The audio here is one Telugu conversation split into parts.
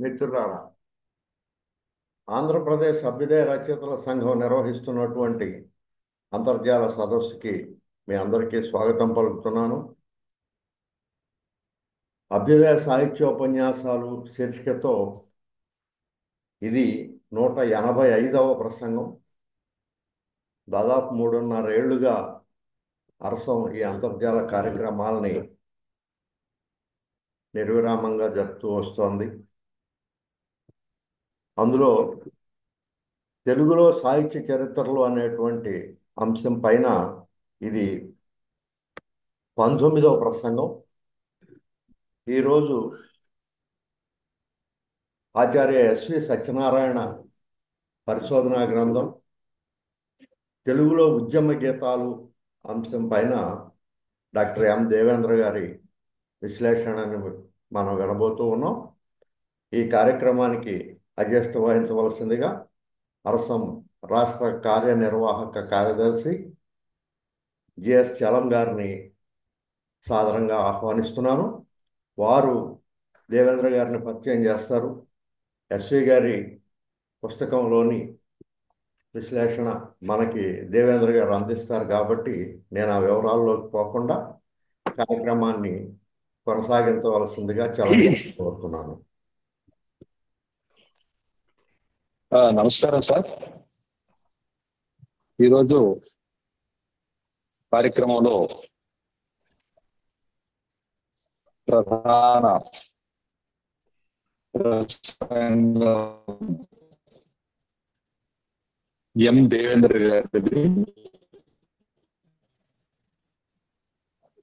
మిత్రులారా, ఆంధ్రప్రదేశ్ అభ్యుదయ రచయితల సంఘం నిర్వహిస్తున్నటువంటి అంతర్జాల సదస్సుకి మీ అందరికీ స్వాగతం పలుకుతున్నాను. అభ్యుదయ సాహిత్యోపన్యాసాలు శీర్షికతో ఇది 185వ ప్రసంగం. దాదాపు 3.5 ఏళ్లుగా అరసం ఈ అంతర్జాల కార్యక్రమాలని నిర్విరామంగా జరుపుతూ వస్తోంది. అందులో తెలుగులో సాహిత్య చరిత్రలు అనేటువంటి అంశం పైన ఇది 19వ ప్రసంగం. ఈరోజు ఆచార్య ఎస్వి సత్యనారాయణ పరిశోధనా గ్రంథం తెలుగులో ఉద్యమ గీతాలు అంశం పైన డాక్టర్ ఎం దేవేంద్ర గారి విశ్లేషణని మనం వినబోతూ ఉన్నాం. ఈ కార్యక్రమానికి అధ్యక్షత వహించవలసిందిగా అరసం రాష్ట్ర కార్యనిర్వాహక కార్యదర్శి జిఎస్ చలం గారిని సాదరంగా ఆహ్వానిస్తున్నాను. వారు దేవేంద్ర గారిని పరిచయం చేస్తారు. ఎస్వి గారి పుస్తకంలోని విశ్లేషణ మనకి దేవేంద్ర గారు అందిస్తారు కాబట్టి నేను ఆ వివరాల్లోకి పోకుండా కార్యక్రమాన్ని కొనసాగించవలసిందిగా చలం కోరుతున్నాను. నమస్కారం సార్. ఈరోజు కార్యక్రమంలో ప్రధాన ఎం దేవేంద్ర గారి.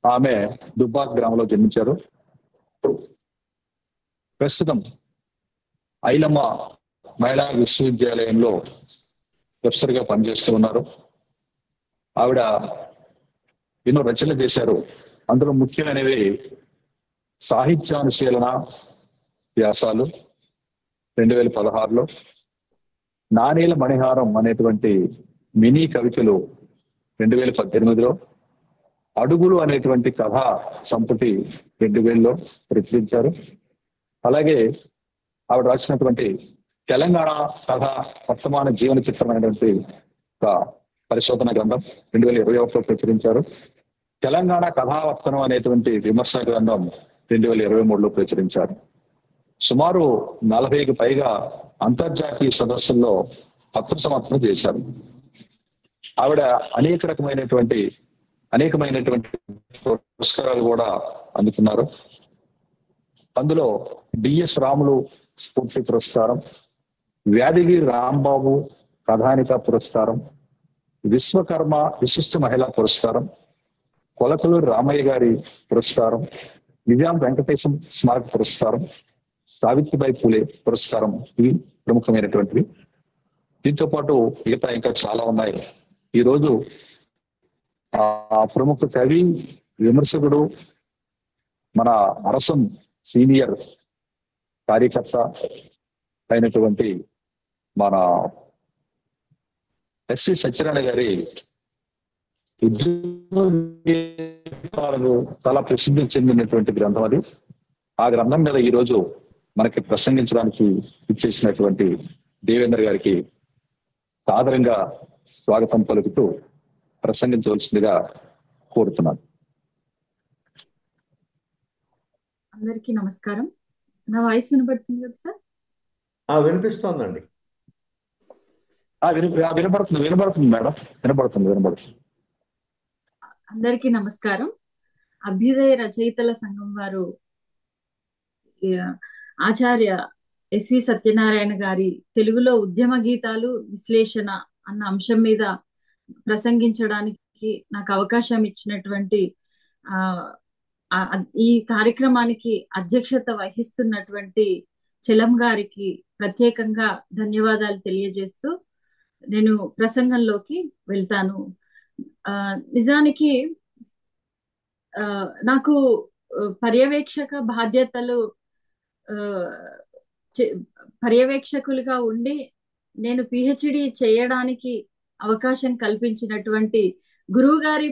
ఆమె దుబ్బాక్ గ్రామంలో జన్మించారు. ప్రస్తుతం ఐలమ్మ మహిళా విశ్వవిద్యాలయంలో ప్రొఫెసర్ గా పనిచేస్తూ ఉన్నారు. ఆవిడ ఎన్నో రచనలు చేశారు. అందులో ముఖ్యమైనవి సాహిత్యానుశీలన వ్యాసాలు 2016లో, నాణేల మణిహారం అనేటువంటి మినీ కవితలు 2018లో, అడుగులు అనేటువంటి కథా సంపుటి 2000లో ప్రచురించారు. అలాగే ఆవిడ రాసినటువంటి తెలంగాణ కథ వర్తమాన జీవన చిత్రమైనటువంటి ఒక పరిశోధన గ్రంథం 2021లో ప్రచురించారు. తెలంగాణ కథావర్తనం అనేటువంటి విమర్శ గ్రంథం 2023లో ప్రచురించారు. సుమారు 40కి పైగా అంతర్జాతీయ సదస్సుల్లో పత్ర సమర్పణ చేశారు. ఆవిడ అనేకమైనటువంటి పురస్కారాలు కూడా అందుకున్నారు. అందులో డిఎస్ రాములు స్ఫూర్తి పురస్కారం, వ్యాధిగిరి రాంబాబు కథానిక పురస్కారం, విశ్వకర్మ విశిష్ట మహిళా పురస్కారం, కొలకలూరు రామయ్య గారి పురస్కారం, నిజాం వెంకటేశం స్మారక పురస్కారం, సావిత్రిబాయి పూలే పురస్కారం, ఇవి ప్రముఖమైనటువంటివి. దీంతో పాటు మిగతా ఇంకా చాలా ఉన్నాయి. ఈరోజు ప్రముఖ కవి, విమర్శకుడు, మన అరసం సీనియర్ కార్యకర్త అయినటువంటి మన ఎస్వి సత్యనారాయణ గారి ఉద్యోగాలు చాలా ప్రసిద్ధి చెందినటువంటి గ్రంథం అది. ఆ గ్రంథం మీద ఈరోజు మనకి ప్రసంగించడానికి ఇచ్చేసినటువంటి దేవేంద్ర గారికి సాదరంగా స్వాగతం పలుకుతూ ప్రసంగించవలసిందిగా కోరుతున్నాను. అందరికీ నమస్కారం. నా వాయిస్ వినబడుతుంది కదా సార్? వినిపిస్తోందండి. వినబడుతుంది మేడం, వినబడుతుంది. అందరికీ నమస్కారం. అభ్యుదయ రచయితల సంఘం వారు ఆచార్య ఎస్వి సత్యనారాయణ గారి తెలుగులో ఉద్యమ గీతాలు విశ్లేషణ అన్న అంశం మీద ప్రసంగించడానికి నాకు అవకాశం ఇచ్చినటువంటి ఈ కార్యక్రమానికి అధ్యక్షత వహిస్తున్నటువంటి చలం గారికి ప్రత్యేకంగా ధన్యవాదాలు తెలియజేస్తూ నేను ప్రసంగంలోకి వెళ్తాను. నిజానికి నాకు పర్యవేక్షక బాధ్యతలు పర్యవేక్షకులుగా ఉండి నేను పిహెచ్డి చేయడానికి అవకాశం కల్పించినటువంటి గురువు గారి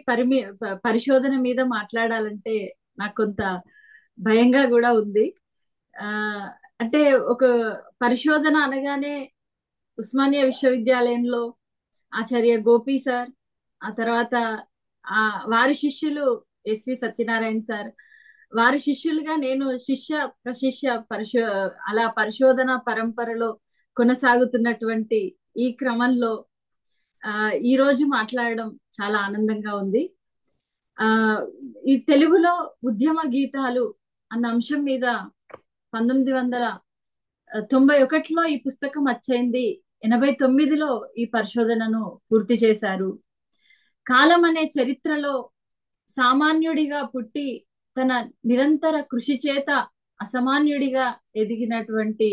పరిశోధన మీద మాట్లాడాలంటే నాకు కొంత భయంగా కూడా ఉంది. అంటే ఒక పరిశోధన అనగానే ఉస్మానియా విశ్వవిద్యాలయంలో ఆచార్య గోపి సార్, ఆ తర్వాత ఆ వారి శిష్యులు ఎస్వి సత్యనారాయణ సార్, వారి శిష్యులుగా నేను శిష్య ప్రశిష్య అలా పరిశోధన పరంపరలో కొనసాగుతున్నటువంటి ఈ క్రమంలో ఆ ఈ రోజు మాట్లాడడం చాలా ఆనందంగా ఉంది. ఆ ఈ తెలుగులో ఉద్యమ గీతాలు అన్న అంశం మీద 1991లో ఈ పుస్తకం వచ్చైంది. 89లో ఈ పరిశోధనను పూర్తి చేశారు. కాలం అనే చరిత్రలో సామాన్యుడిగా పుట్టి తన నిరంతర కృషి చేత అసామాన్యుడిగా ఎదిగినటువంటి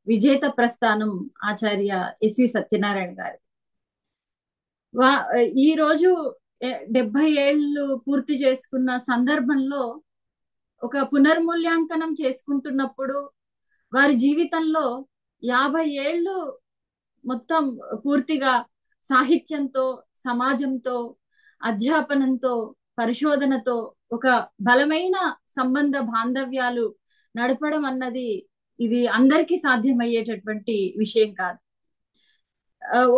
విజేత ప్రస్థానం ఆచార్య ఎస్వి సత్యనారాయణ గారు. ఈ రోజు 70 ఏళ్ళు పూర్తి చేసుకున్న సందర్భంలో ఒక పునర్మూల్యాంకనం చేసుకుంటున్నప్పుడు వారి జీవితంలో 50 ఏళ్ళు మొత్తం పూర్తిగా సాహిత్యంతో, సమాజంతో, అధ్యాపనంతో, పరిశోధనతో ఒక బలమైన సంబంధ బాంధవ్యాలు నడపడం అన్నది ఇది అందరికీ సాధ్యమయ్యేటటువంటి విషయం కాదు.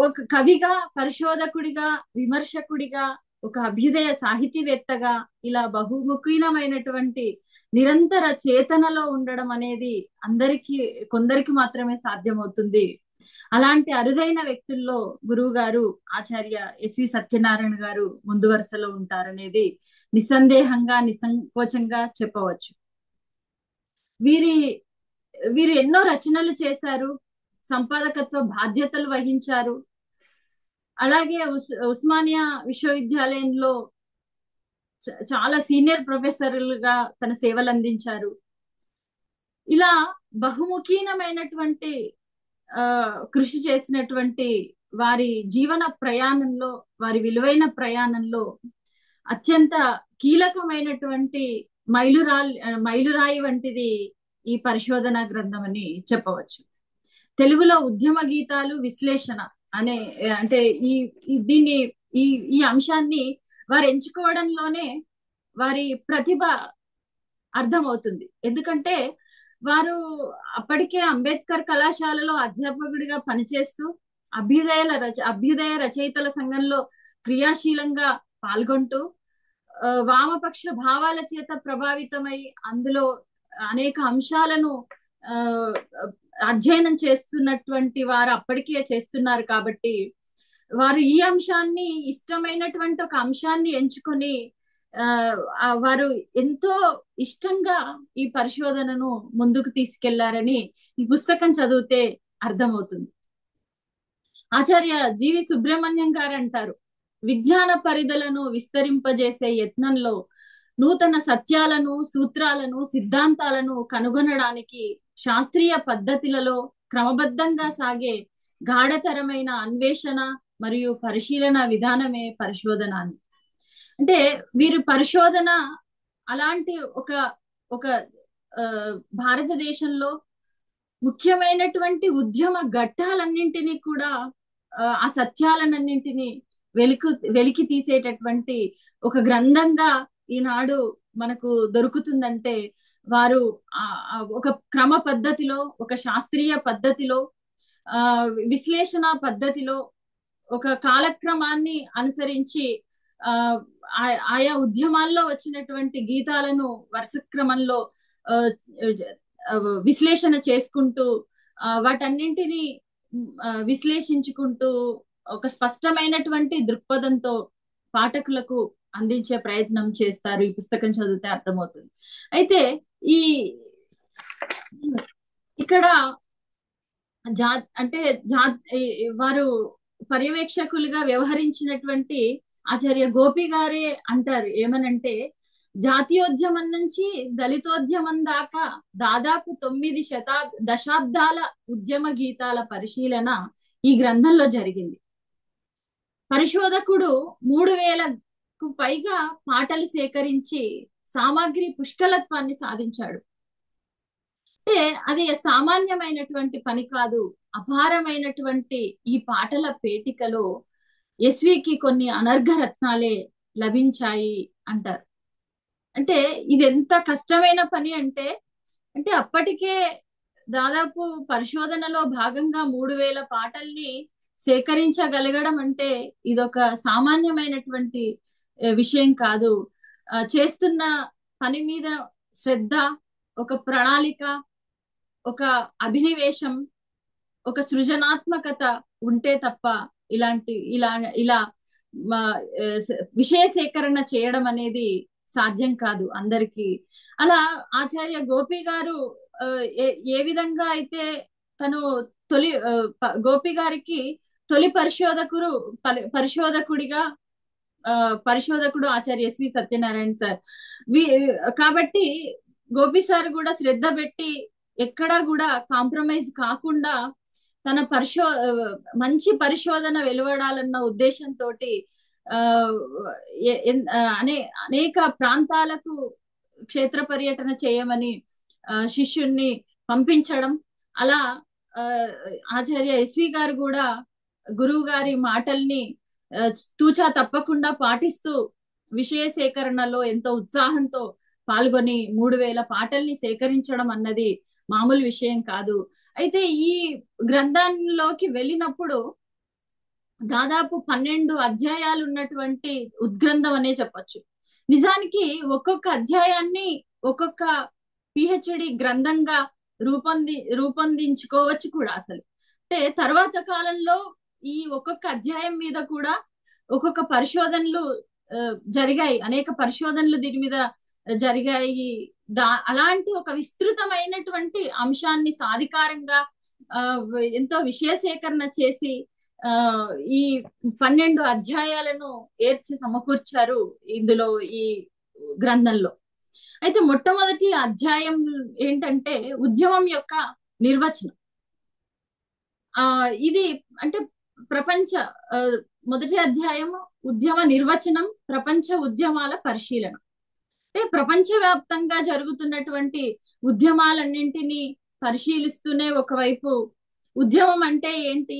ఒక కవిగా, పరిశోధకుడిగా, విమర్శకుడిగా, ఒక అభ్యుదయ సాహితీవేత్తగా ఇలా బహుముఖీనమైనటువంటి నిరంతర చేతనలో ఉండడం అనేది కొందరికి మాత్రమే సాధ్యమవుతుంది. అలాంటి అరుదైన వ్యక్తుల్లో గురువు గారు ఆచార్య ఎస్వి సత్యనారాయణ గారు ముందు వరుసలో ఉంటారనేది నిస్సందేహంగా, నిస్సంకోచంగా చెప్పవచ్చు. వీరు ఎన్నో రచనలు చేశారు, సంపాదకత్వ బాధ్యతలు వహించారు. అలాగే ఉస్మానియా విశ్వవిద్యాలయంలో చాలా సీనియర్ ప్రొఫెసర్లుగా తన సేవలు అందించారు. ఇలా బహుముఖీనమైనటువంటి కృషి చేసినటువంటి వారి జీవన ప్రయాణంలో, వారి విలువైన ప్రయాణంలో అత్యంత కీలకమైనటువంటి మైలురాయి వంటిది ఈ పరిశోధన గ్రంథం అని చెప్పవచ్చు. తెలుగులో ఉద్యమ గీతాలు విశ్లేషణ అనే అంటే దీన్ని ఈ అంశాన్ని వారు ఎంచుకోవడంలోనే వారి ప్రతిభ అర్థమవుతుంది. ఎందుకంటే వారు అప్పటికే అంబేద్కర్ కళాశాలలో అధ్యాపకుడిగా పనిచేస్తూ అభ్యుదయ రచయితల సంఘంలో క్రియాశీలంగా పాల్గొంటూ వామపక్ష భావాల చేత ప్రభావితమై అందులో అనేక అంశాలను అధ్యయనం చేస్తున్నటువంటి వారు అప్పటికే చేస్తున్నారు. కాబట్టి వారు ఈ అంశాన్ని ఇష్టమైనటువంటి ఒక అంశాన్ని ఎంచుకొని వారు ఎంతో ఇష్టంగా ఈ పరిశోధనను ముందుకు తీసుకెళ్లారని ఈ పుస్తకం చదివితే అర్థమవుతుంది. ఆచార్య జీవి సుబ్రహ్మణ్యం గారు అంటారు, విజ్ఞాన పరిధులను విస్తరింపజేసే యత్నంలో నూతన సత్యాలను, సూత్రాలను, సిద్ధాంతాలను కనుగొనడానికి శాస్త్రీయ పద్ధతులలో క్రమబద్ధంగా సాగే గాఢతరమైన అన్వేషణ మరియు పరిశీలన విధానమే పరిశోధన అని. అంటే వీరు పరిశోధన అలాంటి ఒక భారతదేశంలో ముఖ్యమైనటువంటి ఉద్యమ ఘట్టాలన్నింటినీ కూడా ఆ సత్యాలన్నింటినీ వెలికి తీసేటటువంటి ఒక గ్రంథంగా ఈనాడు మనకు దొరుకుతుందంటే వారు ఒక క్రమ పద్ధతిలో, ఒక శాస్త్రీయ పద్ధతిలో, విశ్లేషణ పద్ధతిలో ఒక కాలక్రమాన్ని అనుసరించి ఆయా ఉద్యమాల్లో వచ్చినటువంటి గీతాలను వరుస క్రమంలో విశ్లేషణ చేసుకుంటూ వాటన్నింటినీ విశ్లేషించుకుంటూ ఒక స్పష్టమైనటువంటి దృక్పథంతో పాఠకులకు అందించే ప్రయత్నం చేస్తారు. ఈ పుస్తకం చదివితే అర్థమవుతుంది. అయితే ఇక్కడ వారు పర్యవేక్షకులుగా వ్యవహరించినటువంటి ఆచార్య గోపి గారే అంటారు ఏమనంటే, జాతీయోద్యమం నుంచి దళితోద్యమం దాకా దాదాపు 9 దశాబ్దాల ఉద్యమ గీతాల పరిశీలన ఈ గ్రంథంలో జరిగింది. పరిశోధకుడు 3000కు పైగా పాటలు సేకరించి సామాగ్రి పుష్కలత్వాన్ని సాధించాడు. అంటే అది సామాన్యమైనటువంటి పని కాదు. అపారమైనటువంటి ఈ పాటల పేటికలో ఎస్వికి కొన్ని అనర్ఘ రత్నాలే లభించాయి అంటారు. అంటే ఇది ఎంత కష్టమైన పని అంటే అప్పటికే దాదాపు పరిశోధనలో భాగంగా 3000 పాటల్ని సేకరించగలగడం అంటే ఇదొక సామాన్యమైనటువంటి విషయం కాదు. చేస్తున్న పని మీద శ్రద్ధ, ఒక ప్రణాళిక, ఒక అభినివేశం, ఒక సృజనాత్మకత ఉంటే తప్ప ఇలా విషయ సేకరణ చేయడం అనేది సాధ్యం కాదు అందరికీ. అలా ఆచార్య గోపి గారు ఏ విధంగా అయితే తను గోపి గారికి తొలి పరిశోధకుడిగా పరిశోధకుడు ఆచార్య ఎస్వి సత్యనారాయణ సార్. కాబట్టి గోపి సార్ కూడా శ్రద్ధ పెట్టి ఎక్కడా కూడా కాంప్రమైజ్ కాకుండా తన మంచి పరిశోధన వెలువడాలన్న ఉద్దేశంతో అనేక ప్రాంతాలకు క్షేత్ర పర్యటన చేయమని శిష్యుణ్ణి పంపించడం, అలా ఆచార్య ఎస్వి గారు కూడా గురువు గారి మాటల్ని తూచా తప్పకుండా పాటిస్తూ విషయ సేకరణలో ఎంతో ఉత్సాహంతో పాల్గొని 3000 పాటల్ని సేకరించడం అన్నది మామూలు విషయం కాదు. అయితే ఈ గ్రంథంలోకి వెళ్ళినప్పుడు దాదాపు 12 అధ్యాయాలు ఉన్నటువంటి ఉద్గ్రంథం అనే చెప్పొచ్చు. నిజానికి ఒక్కొక్క అధ్యాయాన్ని ఒక్కొక్క పిహెచ్డి గ్రంథంగా రూపొందించుకోవచ్చు కూడా. అసలు అంటే తర్వాత కాలంలో ఈ ఒక్కొక్క అధ్యాయం మీద కూడా ఒక్కొక్క పరిశోధనలు జరిగాయి, అనేక పరిశోధనలు దీని మీద జరిగాయి. అలాంటి ఒక విస్తృతమైనటువంటి అంశాన్ని సాధికారంగా ఎంతో విషయ సేకరణ చేసి ఈ 12 అధ్యాయాలను సమకూర్చారు ఇందులో, ఈ గ్రంథంలో. అయితే మొట్టమొదటి అధ్యాయం ఏంటంటే ఉద్యమం యొక్క నిర్వచనం. ఇది అంటే మొదటి అధ్యాయం ఉద్యమ నిర్వచనం, ప్రపంచ ఉద్యమాల పరిశీలన. అంటే ప్రపంచవ్యాప్తంగా జరుగుతున్నటువంటి ఉద్యమాలన్నింటినీ పరిశీలిస్తూనే ఒకవైపు ఉద్యమం అంటే ఏంటి,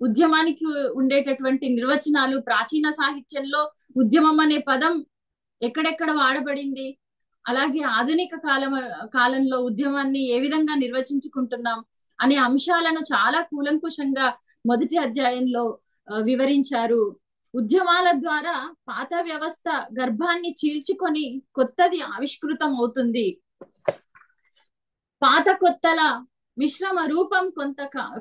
ఉద్యమానికి ఉండేటటువంటి నిర్వచనాలు, ప్రాచీన సాహిత్యంలో ఉద్యమం అనే పదం ఎక్కడెక్కడ వాడబడింది, అలాగే ఆధునిక కాలంలో ఉద్యమాన్ని ఏ విధంగా నిర్వచించుకుంటున్నాం అనే అంశాలను చాలా కూలంకుషంగా మొదటి అధ్యాయంలో వివరించారు. ఉద్యమాల ద్వారా పాత వ్యవస్థ గర్భాన్ని చీల్చుకొని కొత్తది ఆవిష్కృతం అవుతుంది. పాత కొత్తల మిశ్రమ రూపం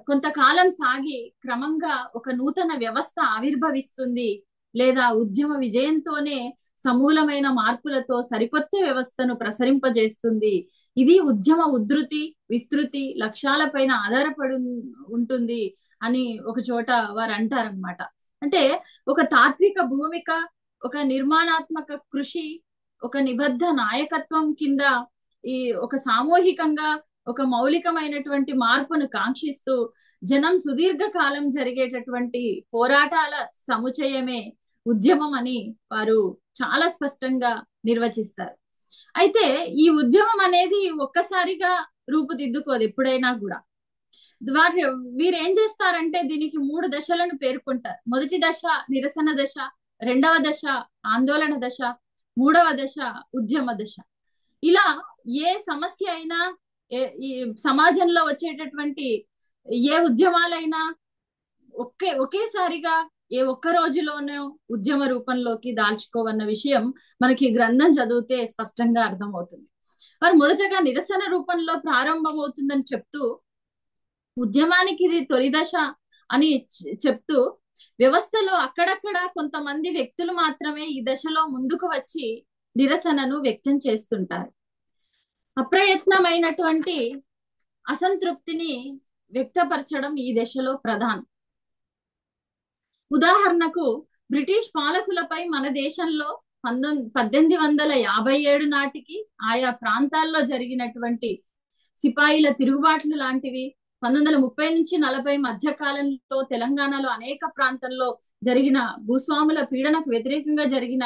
కొంతకాలం సాగి క్రమంగా ఒక నూతన వ్యవస్థ ఆవిర్భవిస్తుంది, లేదా ఉద్యమ విజయంతోనే సమూలమైన మార్పులతో సరికొత్త వ్యవస్థను ప్రసరింపజేస్తుంది. ఇది ఉద్యమ ఉధృతి, విస్తృతి, లక్ష్యాలపైన ఆధారపడి ఉంటుంది అని ఒక చోట వారు అంటారనమాట. అంటే ఒక తాత్విక భూమిక, ఒక నిర్మాణాత్మక కృషి, ఒక నిబద్ధ నాయకత్వం కింద ఈ ఒక సామూహికంగా ఒక మౌలికమైనటువంటి మార్పును కాంక్షిస్తూ జనం సుదీర్ఘకాలం జరిగేటటువంటి పోరాటాల సముచయమే ఉద్యమం అని వారు చాలా స్పష్టంగా నిర్వచిస్తారు. అయితే ఈ ఉద్యమం అనేది ఒక్కసారిగా రూపుదిద్దుకోదు ఎప్పుడైనా కూడా. వీరేం చేస్తారంటే దీనికి 3 దశలను పేర్కొంటారు. మొదటి దశ నిరసన దశ, రెండవ దశ ఆందోళన దశ, మూడవ దశ ఉద్యమ దశ. ఇలా ఏ సమస్య అయినా, ఈ సమాజంలో వచ్చేటటువంటి ఏ ఉద్యమాలైనా ఒకేసారిగా ఏ ఒక్క రోజులోనూ ఉద్యమ రూపంలోకి దాల్చుకోవన్న విషయం మనకి గ్రంథం చదివితే స్పష్టంగా అర్థమవుతుంది. వారు మొదటగా నిరసన రూపంలో ప్రారంభమవుతుందని చెప్తూ ఉద్యమానికి ఇది తొలి దశ అని చెప్తూ వ్యవస్థలో అక్కడక్కడ కొంతమంది వ్యక్తులు మాత్రమే ఈ దశలో ముందుకు వచ్చి నిరసనను వ్యక్తం చేస్తుంటారు. అప్రయత్నమైనటువంటి అసంతృప్తిని వ్యక్తపరచడం ఈ దశలో ప్రధానం. ఉదాహరణకు బ్రిటిష్ పాలకులపై మన దేశంలో 1857 నాటికి ఆయా ప్రాంతాల్లో జరిగినటువంటి సిపాయిల తిరుగుబాట్లు లాంటివి, 1930 నుంచి 40 మధ్య కాలంలో తెలంగాణలో అనేక ప్రాంతాల్లో జరిగిన భూస్వాముల పీడనకు వ్యతిరేకంగా జరిగిన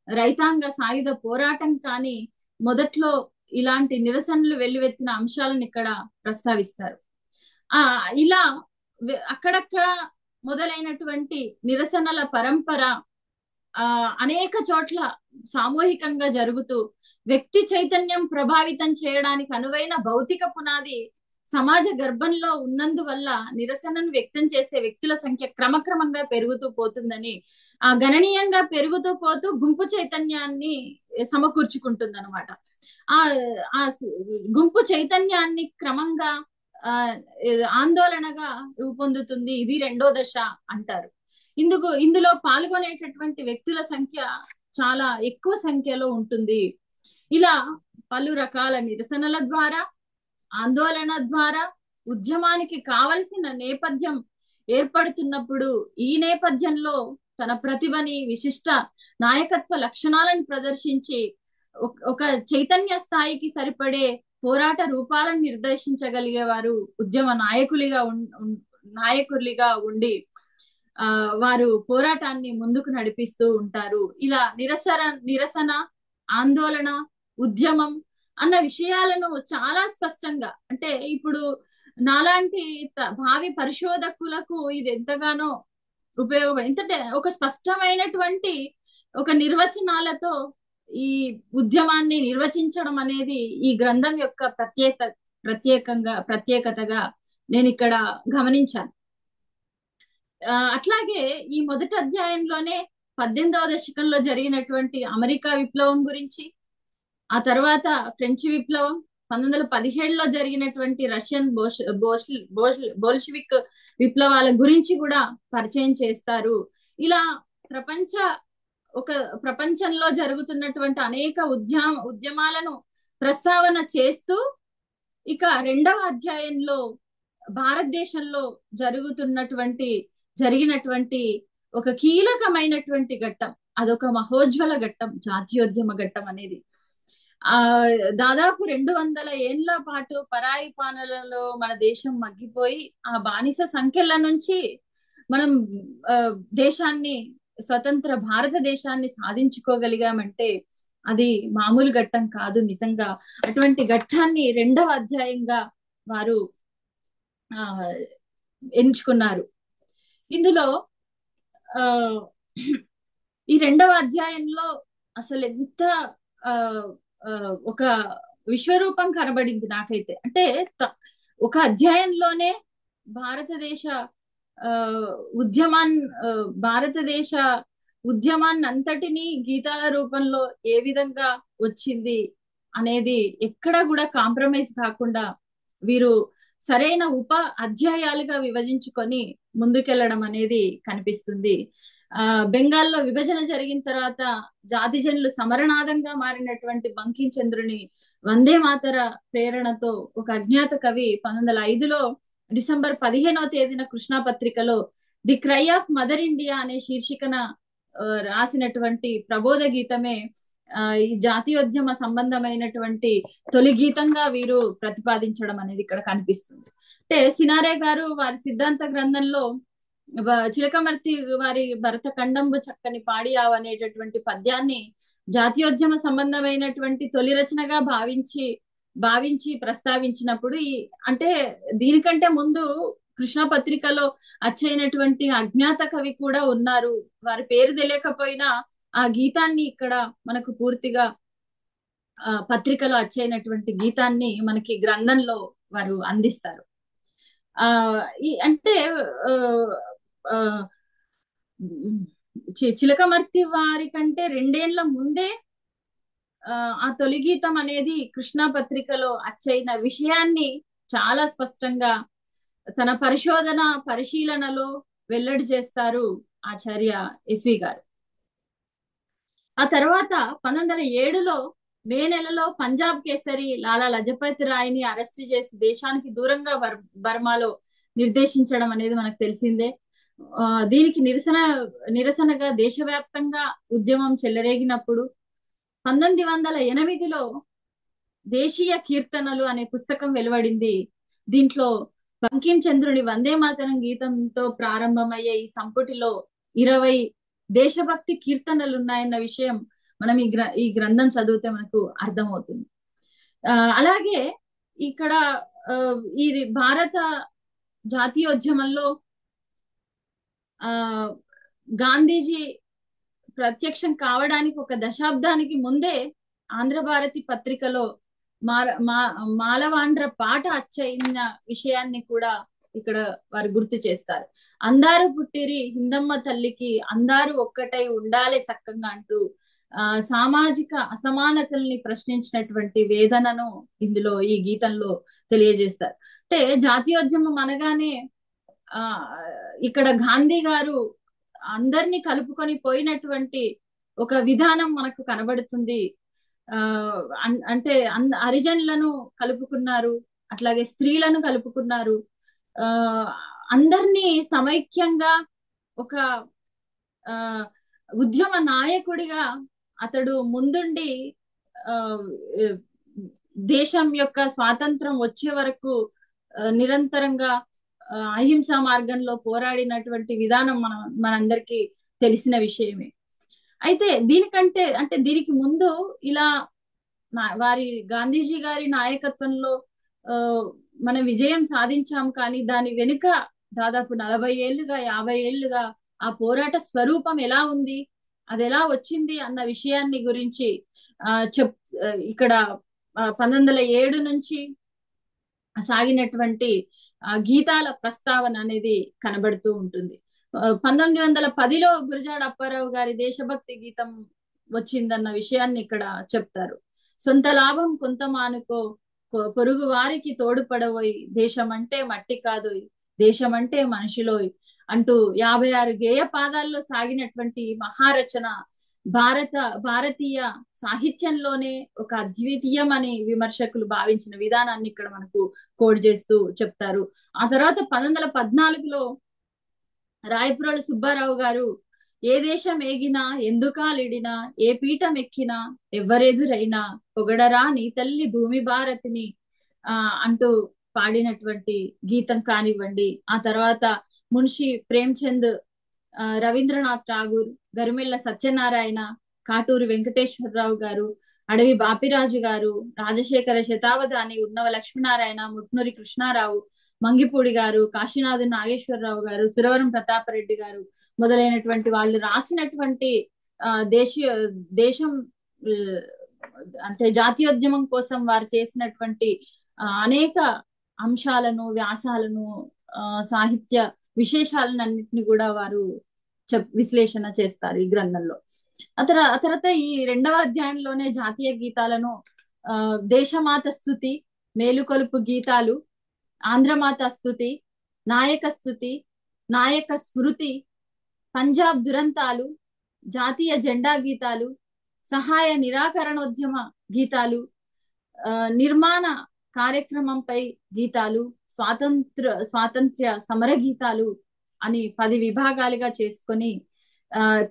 రైతాంగ సాయుధ పోరాటం కానీ మొదట్లో ఇలాంటి నిరసనలు వెల్లువెత్తిన అంశాలను ఇక్కడ ప్రస్తావిస్తారు. ఇలా అక్కడక్కడ మొదలైనటువంటి నిరసనల పరంపర అనేక చోట్ల సామూహికంగా జరుగుతూ వ్యక్తి చైతన్యం ప్రభావితం చేయడానికి అనువైన భౌతిక పునాది సమాజ గర్భంలో ఉన్నందువల్ల నిరసనను వ్యక్తం చేసే వ్యక్తుల సంఖ్య క్రమక్రమంగా పెరుగుతూ పోతుందని, గణనీయంగా పెరుగుతూ పోతూ గుంపు చైతన్యాన్ని సమకూర్చుకుంటుంది అనమాట. ఆ ఆ గుంపు చైతన్యాన్ని క్రమంగా ఆ ఆందోళనగా రూపొందుతుంది. ఇది రెండో దశ అంటారు. ఇందులో పాల్గొనేటటువంటి వ్యక్తుల సంఖ్య చాలా ఎక్కువ సంఖ్యలో ఉంటుంది. ఇలా పలు రకాల నిరసనల ద్వారా, ఆందోళన ద్వారా ఉద్యమానికి కావలసిన నేపథ్యం ఏర్పడుతున్నప్పుడు ఈ నేపథ్యంలో తన ప్రతిభని, విశిష్ట నాయకత్వ లక్షణాలను ప్రదర్శించి ఒక చైతన్య స్థాయికి సరిపడే పోరాట రూపాలను నిర్దేశించగలిగేవారు ఉద్యమ నాయకులుగా ఉండి వారు పోరాటాన్ని ముందుకు నడిపిస్తూ ఉంటారు. ఇలా నిరసన, ఆందోళన, ఉద్యమం అన్న విషయాలను చాలా స్పష్టంగా, అంటే ఇప్పుడు నాలాంటి భావి పరిశోధకులకు ఇది ఎంతగానో ఉపయోగపడి, ఎందుకంటే ఒక స్పష్టమైనటువంటి ఒక నిర్వచనాలతో ఈ ఉద్యమాన్ని నిర్వచించడం అనేది ఈ గ్రంథం యొక్క ప్రత్యేకతగా నేను ఇక్కడ గమనించాను. అట్లాగే ఈ మొదటి అధ్యాయంలోనే 18వ దశకంలో జరిగినటువంటి అమెరికా విప్లవం గురించి, ఆ తర్వాత ఫ్రెంచ్ విప్లవం, 1917లో జరిగినటువంటి రష్యన్ బోల్షివిక్ విప్లవాల గురించి కూడా పరిచయం చేస్తారు. ఇలా ప్రపంచంలో జరుగుతున్నటువంటి అనేక ఉద్యమాలను ప్రస్తావన చేస్తూ, ఇక రెండవ అధ్యాయంలో భారతదేశంలో జరిగినటువంటి ఒక కీలకమైనటువంటి ఘట్టం, అదొక మహోజ్వల ఘట్టం, జాతీయోద్యమ ఘట్టం అనేది. దాదాపు 200 ఏళ్ల పాటు పరాయి పాలనలో మన దేశం మగ్గిపోయి ఆ బానిస సంఖ్యల నుంచి మనం దేశాన్ని, స్వతంత్ర భారతదేశాన్ని సాధించుకోగలిగామంటే అది మామూలు ఘట్టం కాదు నిజంగా. అటువంటి ఘట్టాన్ని రెండవ అధ్యాయంగా వారు ఎంచుకున్నారు. ఇందులో ఈ రెండవ అధ్యాయంలో అసలు ఎంత ఒక విశ్వరూపం కనబడింది నాకైతే. అంటే ఒక అధ్యాయంలోనే భారతదేశ ఉద్యమాన్ని అంతటినీ గీతాల రూపంలో ఏ విధంగా వచ్చింది అనేది ఎక్కడ కూడా కాంప్రమైజ్ కాకుండా వీరు సరైన అధ్యాయాలుగా విభజించుకొని ముందుకెళ్లడం అనేది కనిపిస్తుంది. బెంగాల్లో విభజన జరిగిన తర్వాత జాతిజనులు సమరనాదంగా మారినటువంటి బంకిం చంద్రుని వందే మాతర ప్రేరణతో ఒక అజ్ఞాత కవి 1905లో డిసెంబర్ 15వ తేదీన కృష్ణా పత్రికలో the cry of mother India అనే శీర్షికన రాసినటువంటి ప్రబోధ గీతమే ఈ జాతీయోద్యమ సంబంధమైనటువంటి తొలి గీతంగా వీరు ప్రతిపాదించడం అనేది ఇక్కడ కనిపిస్తుంది. అంటే సినారే గారు వారి సిద్ధాంత గ్రంథంలో చిలకమర్తి వారి భరత ఖండంబు చక్కని పాడియావు అనేటటువంటి పద్యాన్ని జాతీయోద్యమ సంబంధమైనటువంటి తొలి రచనగా భావించి ప్రస్తావించినప్పుడు, అంటే దీనికంటే ముందు కృష్ణా పత్రికలో అచ్చైనటువంటి అజ్ఞాత కవి కూడా ఉన్నారు. వారి పేరు తెలియకపోయినా ఆ గీతాన్ని ఇక్కడ మనకు పూర్తిగా పత్రికలో అచ్చైనటువంటి గీతాన్ని మనకి గ్రంథంలో వారు అందిస్తారు. అంటే చిలకమర్తి వారి కంటే 2 ఏళ్ల ముందే ఆ తొలి గీతం అనేది కృష్ణా పత్రికలో అచ్చైన విషయాన్ని చాలా స్పష్టంగా తన పరిశీలనలో వెల్లడి చేస్తారు ఆచార్య ఎస్వి గారు. ఆ తర్వాత 1907లో మే నెలలో పంజాబ్ కేసరి లాలా లజపతి రాయ్ని అరెస్ట్ చేసి దేశానికి దూరంగా బర్మాలో నిర్దేశించడం అనేది మనకు తెలిసిందే. దీనికి నిరసనగా దేశవ్యాప్తంగా ఉద్యమం చెలరేగినప్పుడు 1908లో దేశీయ కీర్తనలు అనే పుస్తకం వెలువడింది. దీంట్లో బంకిం చంద్రుని వందే మాతరం గీతంతో ప్రారంభమయ్యే ఈ సంపుటిలో 20 దేశభక్తి కీర్తనలు ఉన్నాయన్న విషయం మనం ఈ గ్రంథం చదివితే మనకు అర్థమవుతుంది. అలాగే ఇక్కడ ఈ భారత జాతీయోద్యమంలో గాంధీజీ ప్రత్యక్షం కావడానికి ఒక దశాబ్దానికి ముందే ఆంధ్రభారతి పత్రికలో మాలవాండ్ర పాట అచ్చయిన విషయాన్ని కూడా ఇక్కడ వారు గుర్తు చేస్తారు. అందారు పుట్టిరి హిందమ్మ తల్లికి, అందారు ఒక్కటై ఉండాలి సక్కంగా అంటూ సామాజిక అసమానతల్ని ప్రశ్నించినటువంటి వేదనను ఇందులో ఈ గీతంలో తెలియజేస్తారు. అంటే జాతీయోద్యమం అనగానే ఆ ఇక్కడ గాంధీ గారు అందరినీ కలుపుకొని పోయినటువంటి ఒక విధానం మనకు కనబడుతుంది. ఆ అంటే హరిజనులను కలుపుకున్నారు, అట్లాగే స్త్రీలను కలుపుకున్నారు. ఆ అందరినీ సమైక్యంగా ఒక ఆ ఉద్యమ నాయకుడిగా అతడు ముందుండి ఆ దేశం యొక్క స్వాతంత్రం వచ్చే వరకు నిరంతరంగా అహింసా మార్గంలో పోరాడినటువంటి విధానం మనందరికీ తెలిసిన విషయమే. అయితే దీనికంటే అంటే దీనికి ముందు ఇలా వారి గాంధీజీ గారి నాయకత్వంలో మన విజయం సాధించాం, కానీ దాని వెనుక దాదాపు 40 ఏళ్లుగా 50 ఏళ్లుగా ఆ పోరాట స్వరూపం ఎలా ఉంది, అది ఎలా వచ్చింది అన్న విషయాన్ని గురించి ఇక్కడ 1907 నుంచి సాగినటువంటి గీతాల ప్రస్తావన అనేది కనబడుతూ ఉంటుంది. 1910లో గురజాడ అప్పారావు గారి దేశభక్తి గీతం వచ్చిందన్న విషయాన్ని ఇక్కడ చెప్తారు. సొంత లాభం కొంత మానుకో, పొరుగు వారికి తోడుపడవోయ్, దేశం అంటే మట్టి కాదోయ్, దేశం అంటే మనిషిలోయ్ అంటూ 56 గేయ పాదాల్లో సాగినటువంటి మహారచన భారతీయ సాహిత్యంలోనే ఒక అద్వితీయమని విమర్శకులు భావించిన విధానాన్ని ఇక్కడ మనకు కోడ్ చేస్తూ చెప్తారు. ఆ తర్వాత 1914లో రాయపురాల సుబ్బారావు గారు ఏ దేశం ఏగినా ఎందుకాలిడినా ఏ పీఠం ఎక్కినా ఎవరెదురైనా పొగడరా నీ తల్లి భూమి భారతిని అంటూ పాడినటువంటి గీతం కానివ్వండి. ఆ తర్వాత మున్షి ప్రేమ్చంద్, రవీంద్రనాథ్ ఠాగూర్, గరిమెళ్ళ సత్యనారాయణ, కాటూరి వెంకటేశ్వరరావు గారు, అడవి బాపిరాజు గారు, రాజశేఖర శతావధాని, ఉన్నవ లక్ష్మీనారాయణ, ముట్నూరి కృష్ణారావు, మంగిపూడి గారు, కాశీనాథ్ నాగేశ్వరరావు గారు, సురవరం ప్రతాపరెడ్డి గారు మొదలైనటువంటి వాళ్ళు రాసినటువంటి దేశం అంటే జాతీయోద్యమం కోసం వారు చేసినటువంటి అనేక అంశాలను, వ్యాసాలను, సాహిత్య విశేషాలను అన్నింటినీ కూడా వారు విశ్లేషణ చేస్తారు ఈ గ్రంథంలో. ఆ తర్వాత ఈ 2వ అధ్యాయంలోనే జాతీయ గీతాలను దేశమాత స్తుతి, మేలుకొలుపు గీతాలు, ఆంధ్రమాత స్తుతి, నాయక స్తుతి, నాయక స్మృతి, పంజాబ్ దురంతాలు, జాతీయ జెండా గీతాలు, సహాయ నిరాకరణోద్యమ గీతాలు, నిర్మాణ కార్యక్రమంపై గీతాలు, స్వాతంత్ర్య సమర గీతాలు అని 10 విభాగాలుగా చేసుకొని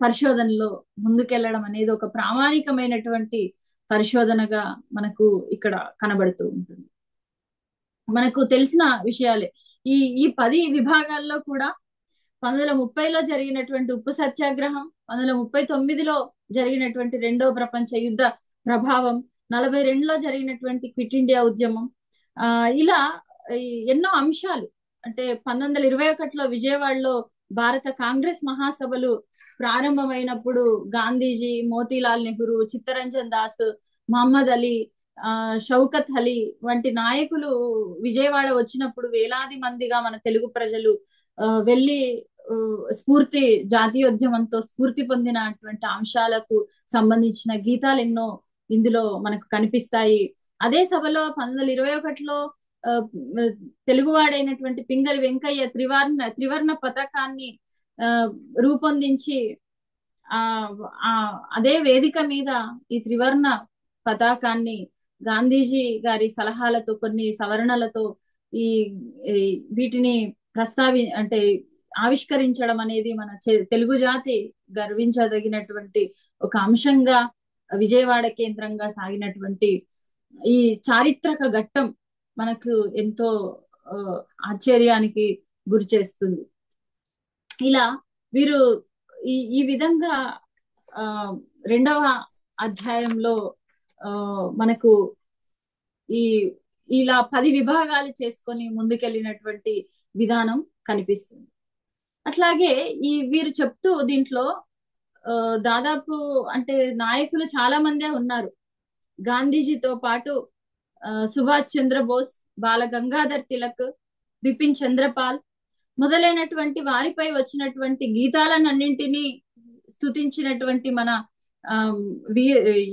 పరిశోధనలో ముందుకెళ్లడం అనేది ఒక ప్రామాణికమైనటువంటి పరిశోధనగా మనకు ఇక్కడ కనబడుతూ ఉంటుంది. మనకు తెలిసిన విషయాలే ఈ 10 విభాగాల్లో కూడా 1930లో జరిగినటువంటి ఉప్పు సత్యాగ్రహం, 1939లో జరిగినటువంటి 2వ ప్రపంచ యుద్ధ ప్రభావం, 42లో జరిగినటువంటి క్విట్ ఇండియా ఉద్యమం, ఇలా ఎన్నో అంశాలు. అంటే 1921లో విజయవాడలో భారత కాంగ్రెస్ మహాసభలు ప్రారంభమైనప్పుడు గాంధీజీ, మోతీలాల్ నెహ్రూ, చిత్తరంజన్ దాస్, మహమ్మద్ అలీ, షౌకత్ అలీ వంటి నాయకులు విజయవాడ వచ్చినప్పుడు వేలాది మందిగా మన తెలుగు ప్రజలు వెళ్ళి జాతీయోద్యమంతో స్ఫూర్తి పొందినటువంటి అంశాలకు సంబంధించిన గీతాలు ఎన్నో ఇందులో మనకు కనిపిస్తాయి. అదే సభలో 1921లో తెలుగువాడైనటువంటి పింగళి వెంకయ్య త్రివర్ణ పతాకాన్ని రూపొందించి అదే వేదిక మీద ఈ త్రివర్ణ పతాకాన్ని గాంధీజీ గారి సలహాలతో, కొన్ని సవరణలతో వీటిని అంటే ఆవిష్కరించడం అనేది మన తెలుగు జాతి గర్వించదగినటువంటి ఒక అంశంగా విజయవాడ కేంద్రంగా సాగినటువంటి ఈ చారిత్రక ఘట్టం మనకు ఎంతో ఆశ్చర్యానికి గురి చేస్తుంది. ఇలా వీరు ఈ విధంగా 2వ అధ్యాయంలో మనకు ఇలా 10 విభాగాలు చేసుకొని ముందుకెళ్ళినటువంటి విధానం కనిపిస్తుంది. అట్లాగే వీరు చెప్తూ దీంట్లో దాదాపు అంటే నాయకులు చాలా మందే ఉన్నారు. గాంధీజీతో పాటు సుభాష్ చంద్రబోస్, బాల గంగాధర్ తిలక్, బిపిన్ చంద్రపాల్ మొదలైనటువంటి వారిపై వచ్చినటువంటి గీతాలన్నింటినీ స్తుతించినటువంటి మన ఆ, వీ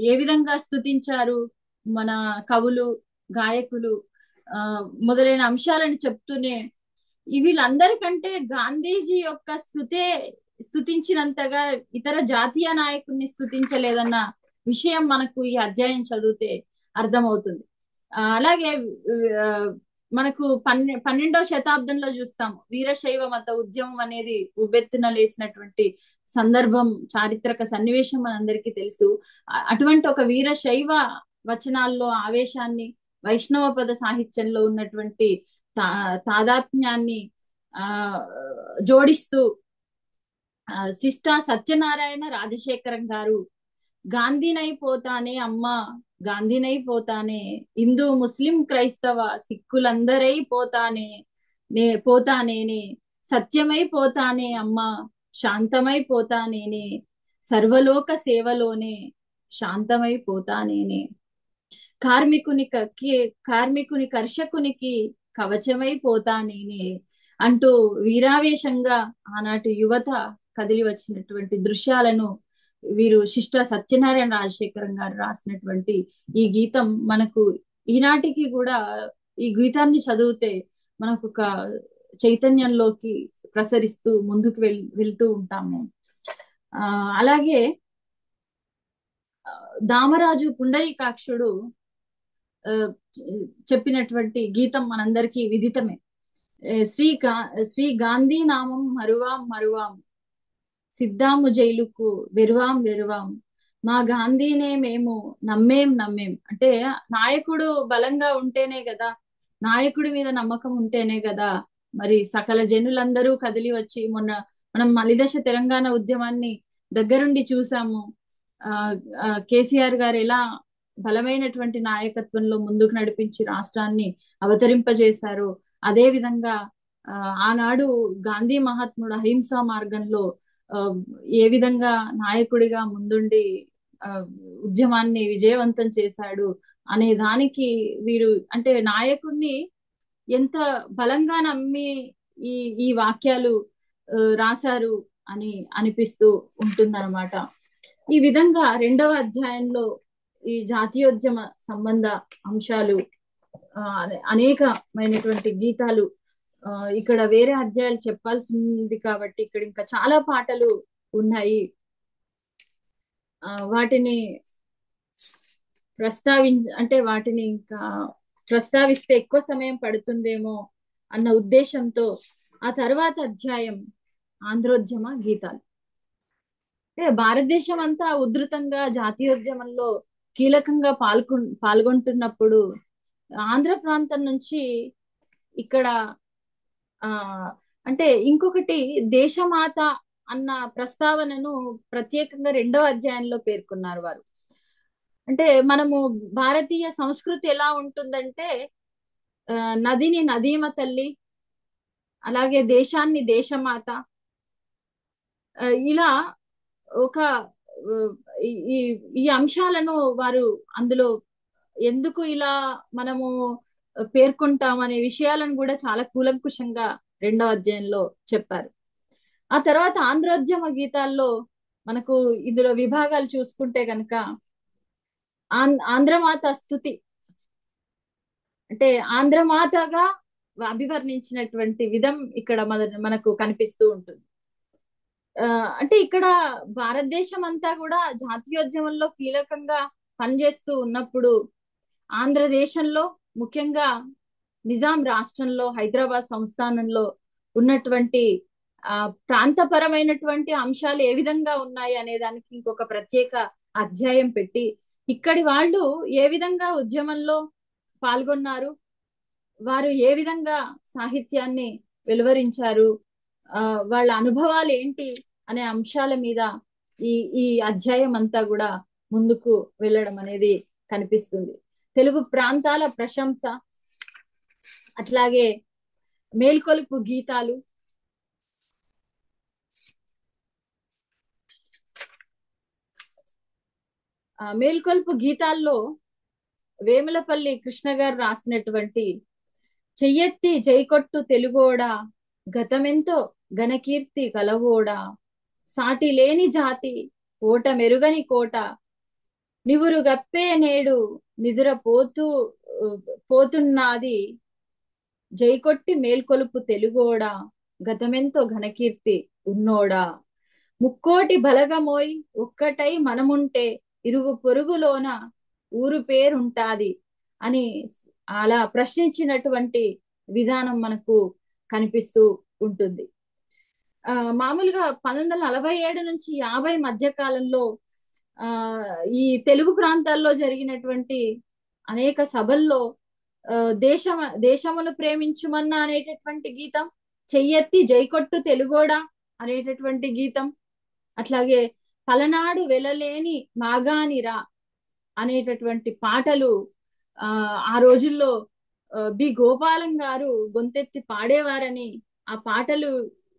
ఏ విధంగా స్తుతించారు మన కవులు, గాయకులు ఆ, మొదలైన అంశాలను చెప్తూనే వీళ్ళందరికంటే గాంధీజీ యొక్క స్తుతించినంతగా ఇతర జాతీయ నాయకుడిని స్తుతించలేదన్న విషయం మనకు ఈ అధ్యాయం చదివితే అర్థమవుతుంది. అలాగే ఆ, మనకు 12వ శతాబ్దంలో చూస్తాము వీరశైవ మత ఉద్యమం అనేది ఉవ్వెత్తున లేసినటువంటి సందర్భం, చారిత్రక సన్నివేశం మనందరికీ తెలుసు. అటువంటి ఒక వీరశైవ వచనాల్లో ఆవేశాన్ని, వైష్ణవ పద సాహిత్యంలో ఉన్నటువంటి తాదాత్మ్యాన్ని ఆ జోడిస్తూ సిస్టా సత్యనారాయణ రాజశేఖరం గారు గాంధీనైపోతానే అమ్మా, గాంధీనైపోతానే, హిందూ ముస్లిం క్రైస్తవ సిక్కులందరై పోతానేనే, సత్యమైపోతానే అమ్మా, శాంతమైపోతానేనే, సర్వలోక సేవలోనే శాంతమైపోతానేనే, కార్మికుని కర్షకునికి కవచమైపోతానేనే అంటూ వీరావేశంగా ఆనాటి యువత కదిలి వచ్చినటువంటి దృశ్యాలను వీరు శిష్ట సత్యనారాయణ రాజశేఖరం గారు రాసినటువంటి ఈ గీతం మనకు ఈనాటికి కూడా ఈ గీతాన్ని చదివితే మనకు ఒక చైతన్యంలోకి ప్రసరిస్తూ ముందుకు వెళ్తూ ఉంటాము. అలాగే దామరాజు పుండరీకాక్షుడు చెప్పినటువంటి గీతం మనందరికీ విదితమే. శ్రీ గాంధీ నామం మరువాం సిద్ధాము జైలుకు వెరువాం మా గాంధీనే మేము నమ్మేం. అంటే నాయకుడు బలంగా ఉంటేనే కదా, నాయకుడి మీద నమ్మకం ఉంటేనే కదా మరి సకల జనులందరూ కదిలి వచ్చి, మొన్న మనం మలిదశ తెలంగాణ ఉద్యమాన్ని దగ్గరుండి చూసాము. కేసీఆర్ గారు ఎలా బలమైనటువంటి నాయకత్వంలో ముందుకు నడిపించి రాష్ట్రాన్ని అవతరింపజేశారు. అదే విధంగా ఆనాడు గాంధీ మహాత్ముడు అహింసా మార్గంలో ఏ విధంగా నాయకుడిగా ముందుండి ఉద్యమాన్ని విజయవంతం చేశాడు అనే దానికి వీరు అంటే నాయకుడిని ఎంత బలంగా నమ్మి ఈ వాక్యాలు రాశారు అని అనిపిస్తూ ఉంటుందన్నమాట. ఈ విధంగా 2వ అధ్యాయంలో ఈ జాతీయోద్యమ సంబంధ అంశాలు, అనేకమైనటువంటి గీతాలు, ఇక్కడ వేరే అధ్యాయాలు చెప్పాల్సి ఉంది కాబట్టి ఇక్కడ ఇంకా చాలా పాటలు ఉన్నాయి. వాటిని వాటిని ఇంకా ప్రస్తావిస్తే ఎక్కువ సమయం పడుతుందేమో అన్న ఉద్దేశంతో ఆ తర్వాత అధ్యాయం ఆంధ్రోద్యమ గీతాలు. అంటే భారతదేశం అంతా ఉధృతంగా జాతీయోద్యమంలో కీలకంగా పాల్గొంటున్నప్పుడు ఆంధ్ర ప్రాంతం నుంచి ఇక్కడ అంటే ఇంకొకటి దేశమాత అన్న ప్రస్తావనను ప్రత్యేకంగా 2వ అధ్యాయంలో పేర్కొన్నారు వారు. అంటే మనము భారతీయ సంస్కృతి ఎలా ఉంటుందంటే నదిని నదీమ తల్లి, అలాగే దేశాన్ని దేశమాత, ఇలా ఒక ఈ అంశాలను వారు అందులో ఎందుకు ఇలా మనము పేర్కొంటాం అనే విషయాలను కూడా చాలా కూలంకుషంగా 2వ అధ్యాయంలో చెప్పారు. ఆ తర్వాత ఆంధ్రోద్యమ గీతాల్లో మనకు ఇందులో విభాగాలు చూసుకుంటే కనుక ఆంధ్రమాత స్తుతి అంటే ఆంధ్రమాతగా అభివర్ణించినటువంటి విధం ఇక్కడ మనకు కనిపిస్తూ ఉంటుంది. అంటే ఇక్కడ భారతదేశం అంతా కూడా జాతీయోద్యమంలో కీలకంగా పనిచేస్తూ ఉన్నప్పుడు ఆంధ్రదేశంలో ముఖ్యంగా నిజాం రాష్ట్రంలో హైదరాబాద్ సంస్థానంలో ఉన్నటువంటి ప్రాంతపరమైనటువంటి అంశాలు ఏ విధంగా ఉన్నాయి అనే దానికి ఇంకొక ప్రత్యేక అధ్యాయం పెట్టి ఇక్కడి వాళ్ళు ఏ విధంగా ఉద్యమంలో పాల్గొన్నారు, వారు ఏ విధంగా సాహిత్యాన్ని వెలువరించారు, వాళ్ళ అనుభవాలు ఏంటి అనే అంశాల మీద ఈ అధ్యాయం అంతా కూడా ముందుకు వెళ్ళడం అనేది కనిపిస్తుంది. తెలుగు ప్రాంతాల ప్రశంస, అట్లాగే మేల్కొలుపు గీతాలు, మేల్కొల్పు గీతాల్లో వేములపల్లి కృష్ణ గారు రాసినటువంటి చెయ్యెత్తి జైకొట్టు తెలుగోడా గతమెంతో ఘనకీర్తి కలవోడా సాటి లేని జాతి ఓట మెరుగని కోట నివురు గప్పే నేడు నిదుర పోతున్నది జైకొట్టి మేల్కొలుపు తెలుగోడా గతమెంతో ఘనకీర్తి ఉన్నోడా ముక్కోటి బలగమోయ్ ఒక్కటై మనముంటే ఇరుగు పొరుగులోన ఊరు పేరుంటాది అని అలా ప్రశ్నించినటువంటి విధానం మనకు కనిపిస్తూ ఉంటుంది. మామూలుగా 1947 నుంచి 50 మధ్య కాలంలో ఈ తెలుగు ప్రాంతాల్లో జరిగినటువంటి అనేక సభల్లో దేశమును ప్రేమించుమన్నా అనేటటువంటి గీతం, చెయ్యెత్తి జైకొట్టు తెలుగోడా అనేటటువంటి గీతం, అట్లాగే పలనాడు వెలలేని మాగానిరా అనేటటువంటి పాటలు ఆ రోజుల్లో బి గోపాలం గారు గొంతెత్తి పాడేవారని, ఆ పాటలు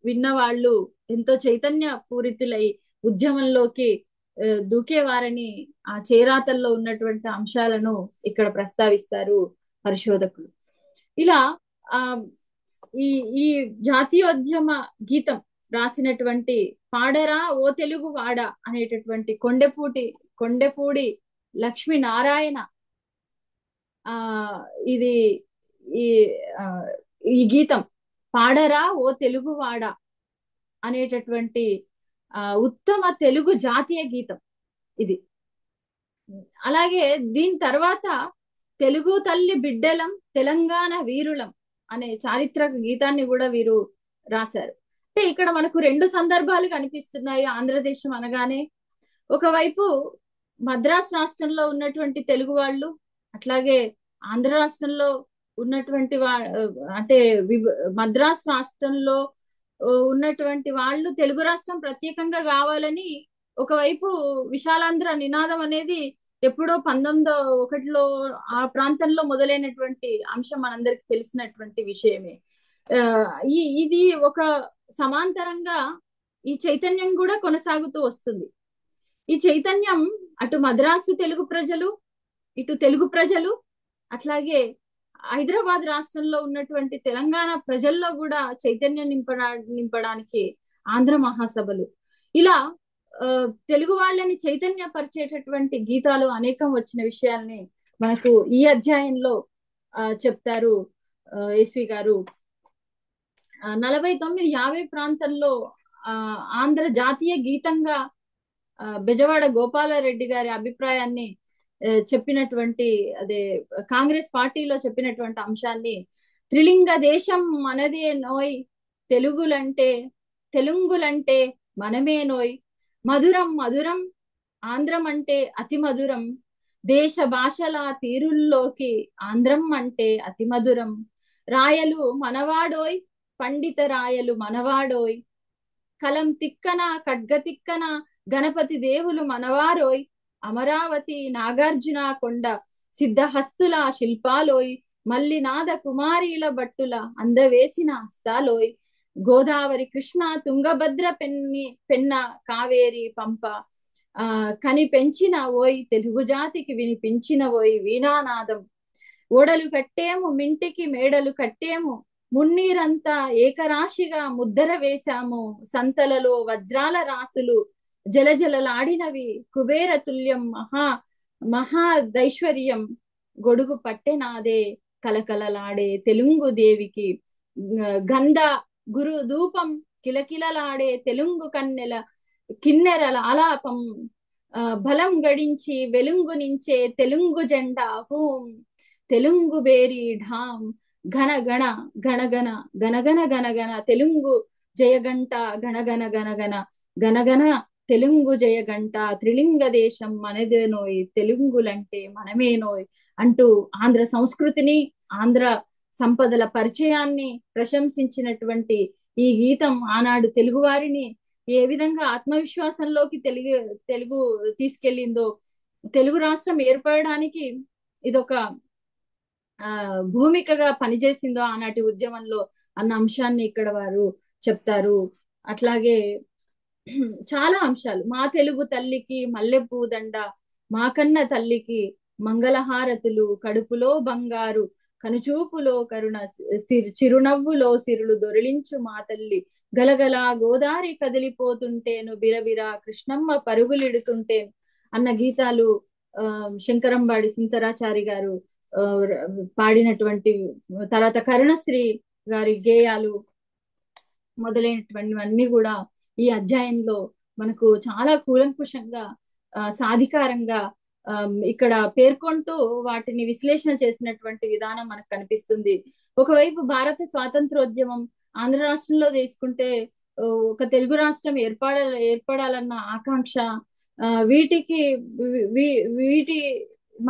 విన్నవాళ్ళు ఎంతో చైతన్య పూరితులై ఉద్యమంలోకి దూకేవారని ఆ చేరాతల్లో ఉన్నటువంటి అంశాలను ఇక్కడ ప్రస్తావిస్తారు పరిశోధకులు. ఇలా ఈ ఈ జాతీయోద్యమ గీతం రాసినటువంటి పాడరా ఓ తెలుగు వాడ అనేటటువంటి కొండెపూడి లక్ష్మీనారాయణ ఇది ఈ గీతం పాడరా ఓ తెలుగు వాడ అనేటటువంటి ఉత్తమ తెలుగు జాతీయ గీతం ఇది. అలాగే దీని తర్వాత తెలుగు తల్లి బిడ్డలం తెలంగాణ వీరులం అనే చారిత్రక గీతాన్ని కూడా వీరు రాశారు. అంటే ఇక్కడ మనకు రెండు సందర్భాలు కనిపిస్తున్నాయి. ఆంధ్రదేశం అనగానే ఒకవైపు మద్రాస్ రాష్ట్రంలో ఉన్నటువంటి తెలుగు వాళ్ళు, అట్లాగే ఆంధ్ర రాష్ట్రంలో ఉన్నటువంటి అంటే మద్రాస్ రాష్ట్రంలో ఉన్నటువంటి వాళ్ళు తెలుగు రాష్ట్రం ప్రత్యేకంగా కావాలని ఒకవైపు విశాలాంధ్ర నినాదం అనేది ఎప్పుడో 1901లో ఆ ప్రాంతంలో మొదలైనటువంటి అంశం మనందరికి తెలిసినటువంటి విషయమే. ఇది ఒక సమాంతరంగా ఈ చైతన్యం కూడా కొనసాగుతూ వస్తుంది. ఈ చైతన్యం అటు మద్రాసు తెలుగు ప్రజలు, ఇటు తెలుగు ప్రజలు, అట్లాగే హైదరాబాద్ రాష్ట్రంలో ఉన్నటువంటి తెలంగాణ ప్రజల్లో కూడా చైతన్యం నింపడానికి ఆంధ్ర మహాసభలు, ఇలా తెలుగు వాళ్ళని చైతన్యపరిచేటటువంటి గీతాలు అనేకం వచ్చిన విషయాల్ని మనకు ఈ అధ్యాయంలో చెప్తారు ఎస్వి గారు. 49-50 ప్రాంతంలో ఆంధ్ర జాతీయ గీతంగా బెజవాడ గోపాలరెడ్డి గారి అభిప్రాయాన్ని చెప్పినటువంటి, అదే కాంగ్రెస్ పార్టీలో చెప్పినటువంటి అంశాన్ని, త్రిలింగ దేశం మనదే నోయ్ తెలుగులంటే మనమే నోయ్, మధురం మధురం ఆంధ్రం అంటే అతి మధురం, దేశ భాషల తీరుల్లోకి ఆంధ్రం అంటే అతి మధురం, రాయలు మనవాడోయ్ పండిత రాయలు మనవాడోయ్, కలం తిక్కన ఖడ్గ తిక్కన గణపతి దేవులు మనవారోయ్, అమరావతి నాగార్జున కొండ సిద్ధహస్తుల శిల్పాలోయ్, మల్లినాథ కుమారీల బట్టుల అందవేసిన హస్తాలోయ్, గోదావరి కృష్ణ తుంగభద్ర పెన్న కావేరి పంప కని పెంచిన ఓయ్, తెలుగు జాతికి వినిపించిన ఓయ్ వీణానాదం, ఓడలు కట్టేము మింటికి మేడలు కట్టేము, మున్నీరంతా ఏకరాశిగా ముద్దర వేశాము, సంతలలో వజ్రాల రాసులు జలజలలాడినవి, కుబేర తుల్యం మహాదైశ్వర్యం, గొడుగు పట్టెనాదే కలకలలాడే తెలుగు దేవికి, గంధ గురు ధూపం కిలకిలలాడే తెలుగు కిన్నెరల ఆలాపం, బలం గడించి వెలుంగునించే తెలుగు జెండా హూం, తెలుగు బేరీ ఢాం, ఘనగణ గణగణ గణగణ గణగణ తెలుగు జయగంట, గణగణ గణగణ గణగణ తెలుగు జయగంట, త్రిలింగ దేశం మనదేనోయ్ తెలుగులంటే మనమేనోయ్ అంటూ ఆంధ్ర సంస్కృతిని, ఆంధ్ర సంపదల పరిచయాన్ని ప్రశంసించినటువంటి ఈ గీతం ఆనాడు తెలుగువారిని ఏ విధంగా ఆత్మవిశ్వాసంలోకి తెలుగు తీసుకెళ్లిందో, తెలుగు రాష్ట్రం ఏర్పడడానికి ఇదొక భూమికగా పనిచేసిందో ఆనాటి ఉద్యమంలో అన్న అంశాన్ని ఇక్కడ వారు చెప్తారు. అట్లాగే చాలా అంశాలు, మా తెలుగు తల్లికి మల్లెపూ దండ, మా కన్న తల్లికి మంగళహారతులు, కడుపులో బంగారు, కనుచూపులో కరుణ, చిరునవ్వులో సిరులు దొరిలించు మా తల్లి, గలగల గోదారి కదిలిపోతుంటేను, బిరబిర కృష్ణమ్మ పరుగులిడుతుంటేను అన్న గీతాలు శంకరంబాడి సుందరాచారి గారు ఆ, పాడినటువంటి, తర్వాత కరుణశ్రీ గారి గేయాలు మొదలైనటువంటివన్నీ కూడా ఈ అధ్యాయంలో మనకు చాలా కూలంకుషంగా సాధికారంగా ఇక్కడ పేర్కొంటూ వాటిని విశ్లేషణ చేసినటువంటి విధానం మనకు కనిపిస్తుంది. ఒకవైపు భారత స్వాతంత్రోద్యమం ఆంధ్ర రాష్ట్రంలో తీసుకుంటే ఒక తెలుగు రాష్ట్రం ఏర్పడాలన్న ఆకాంక్ష, వీటికి వీటి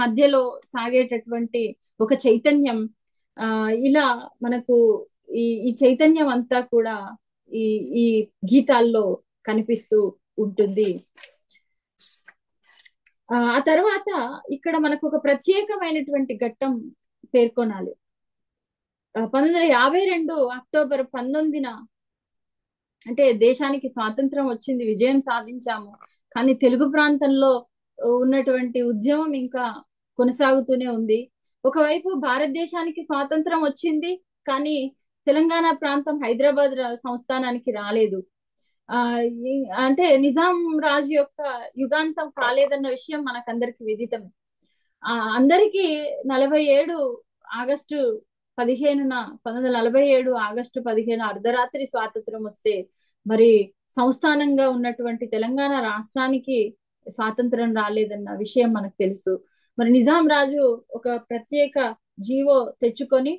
మధ్యలో సాగేటటువంటి ఒక చైతన్యం, ఇలా మనకు ఈ చైతన్యం అంతా కూడా ఈ ఈ గీతాల్లో కనిపిస్తూ ఉంటుంది. ఆ తర్వాత ఇక్కడ మనకు ఒక ప్రత్యేకమైనటువంటి ఘట్టం పేర్కొనాలి. 1952 అక్టోబర్ 19న, అంటే దేశానికి స్వాతంత్రం వచ్చింది, విజయం సాధించాము, కానీ తెలుగు ప్రాంతంలో ఉన్నటువంటి ఉద్యమం ఇంకా కొనసాగుతూనే ఉంది. ఒకవైపు భారతదేశానికి స్వాతంత్రం వచ్చింది, కానీ తెలంగాణ ప్రాంతం హైదరాబాద్ సంస్థానానికి రాలేదు. అంటే నిజాం రాజు యొక్క యుగాంతం కాలేదన్న విషయం మనకందరికి విదితమే. అందరికీ 47 ఆగస్టు 15న 1947 ఆగస్టు 15 అర్ధరాత్రి స్వాతంత్రం వస్తే, మరి సంస్థానంగా ఉన్నటువంటి తెలంగాణ రాష్ట్రానికి స్వాతంత్రం రాలేదన్న విషయం మనకు తెలుసు. మరి నిజాం రాజు ఒక ప్రత్యేక జీవో తెచ్చుకొని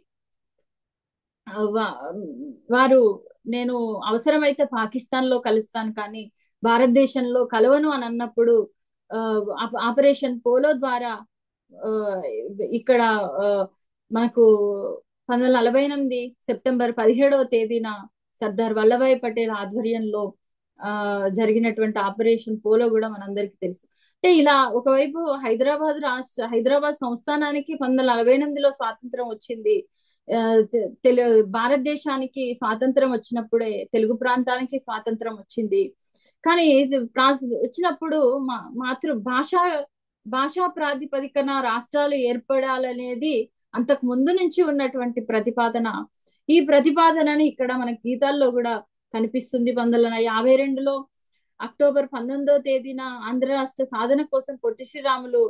వారు, నేను అవసరమైతే పాకిస్తాన్ లో కలుస్తాను కానీ భారతదేశంలో కలవను అని అన్నప్పుడు ఆపరేషన్ పోలో ద్వారా ఇక్కడ మనకు 1948 సెప్టెంబర్ 17వ తేదీన సర్దార్ వల్లభాయ్ పటేల్ ఆధ్వర్యంలో జరిగినటువంటి ఆపరేషన్ పోలో కూడా మనందరికీ తెలుసు. అంటే ఇలా ఒకవైపు హైదరాబాద్ సంస్థానానికి 1948లో స్వాతంత్రం వచ్చింది, భారతదేశానికి స్వాతంత్రం వచ్చినప్పుడే తెలుగు ప్రాంతానికి స్వాతంత్రం వచ్చింది. కానీ వచ్చినప్పుడు భాషా ప్రాతిపదికన రాష్ట్రాలు ఏర్పడాలనేది అంతకు ముందు నుంచి ఉన్నటువంటి ప్రతిపాదన. ఈ ప్రతిపాదనని ఇక్కడ మన గీతాల్లో కూడా కనిపిస్తుంది. 1952లో అక్టోబర్ 19వ తేదీన ఆంధ్ర రాష్ట్ర సాధన కోసం పొట్టి శ్రీరాములు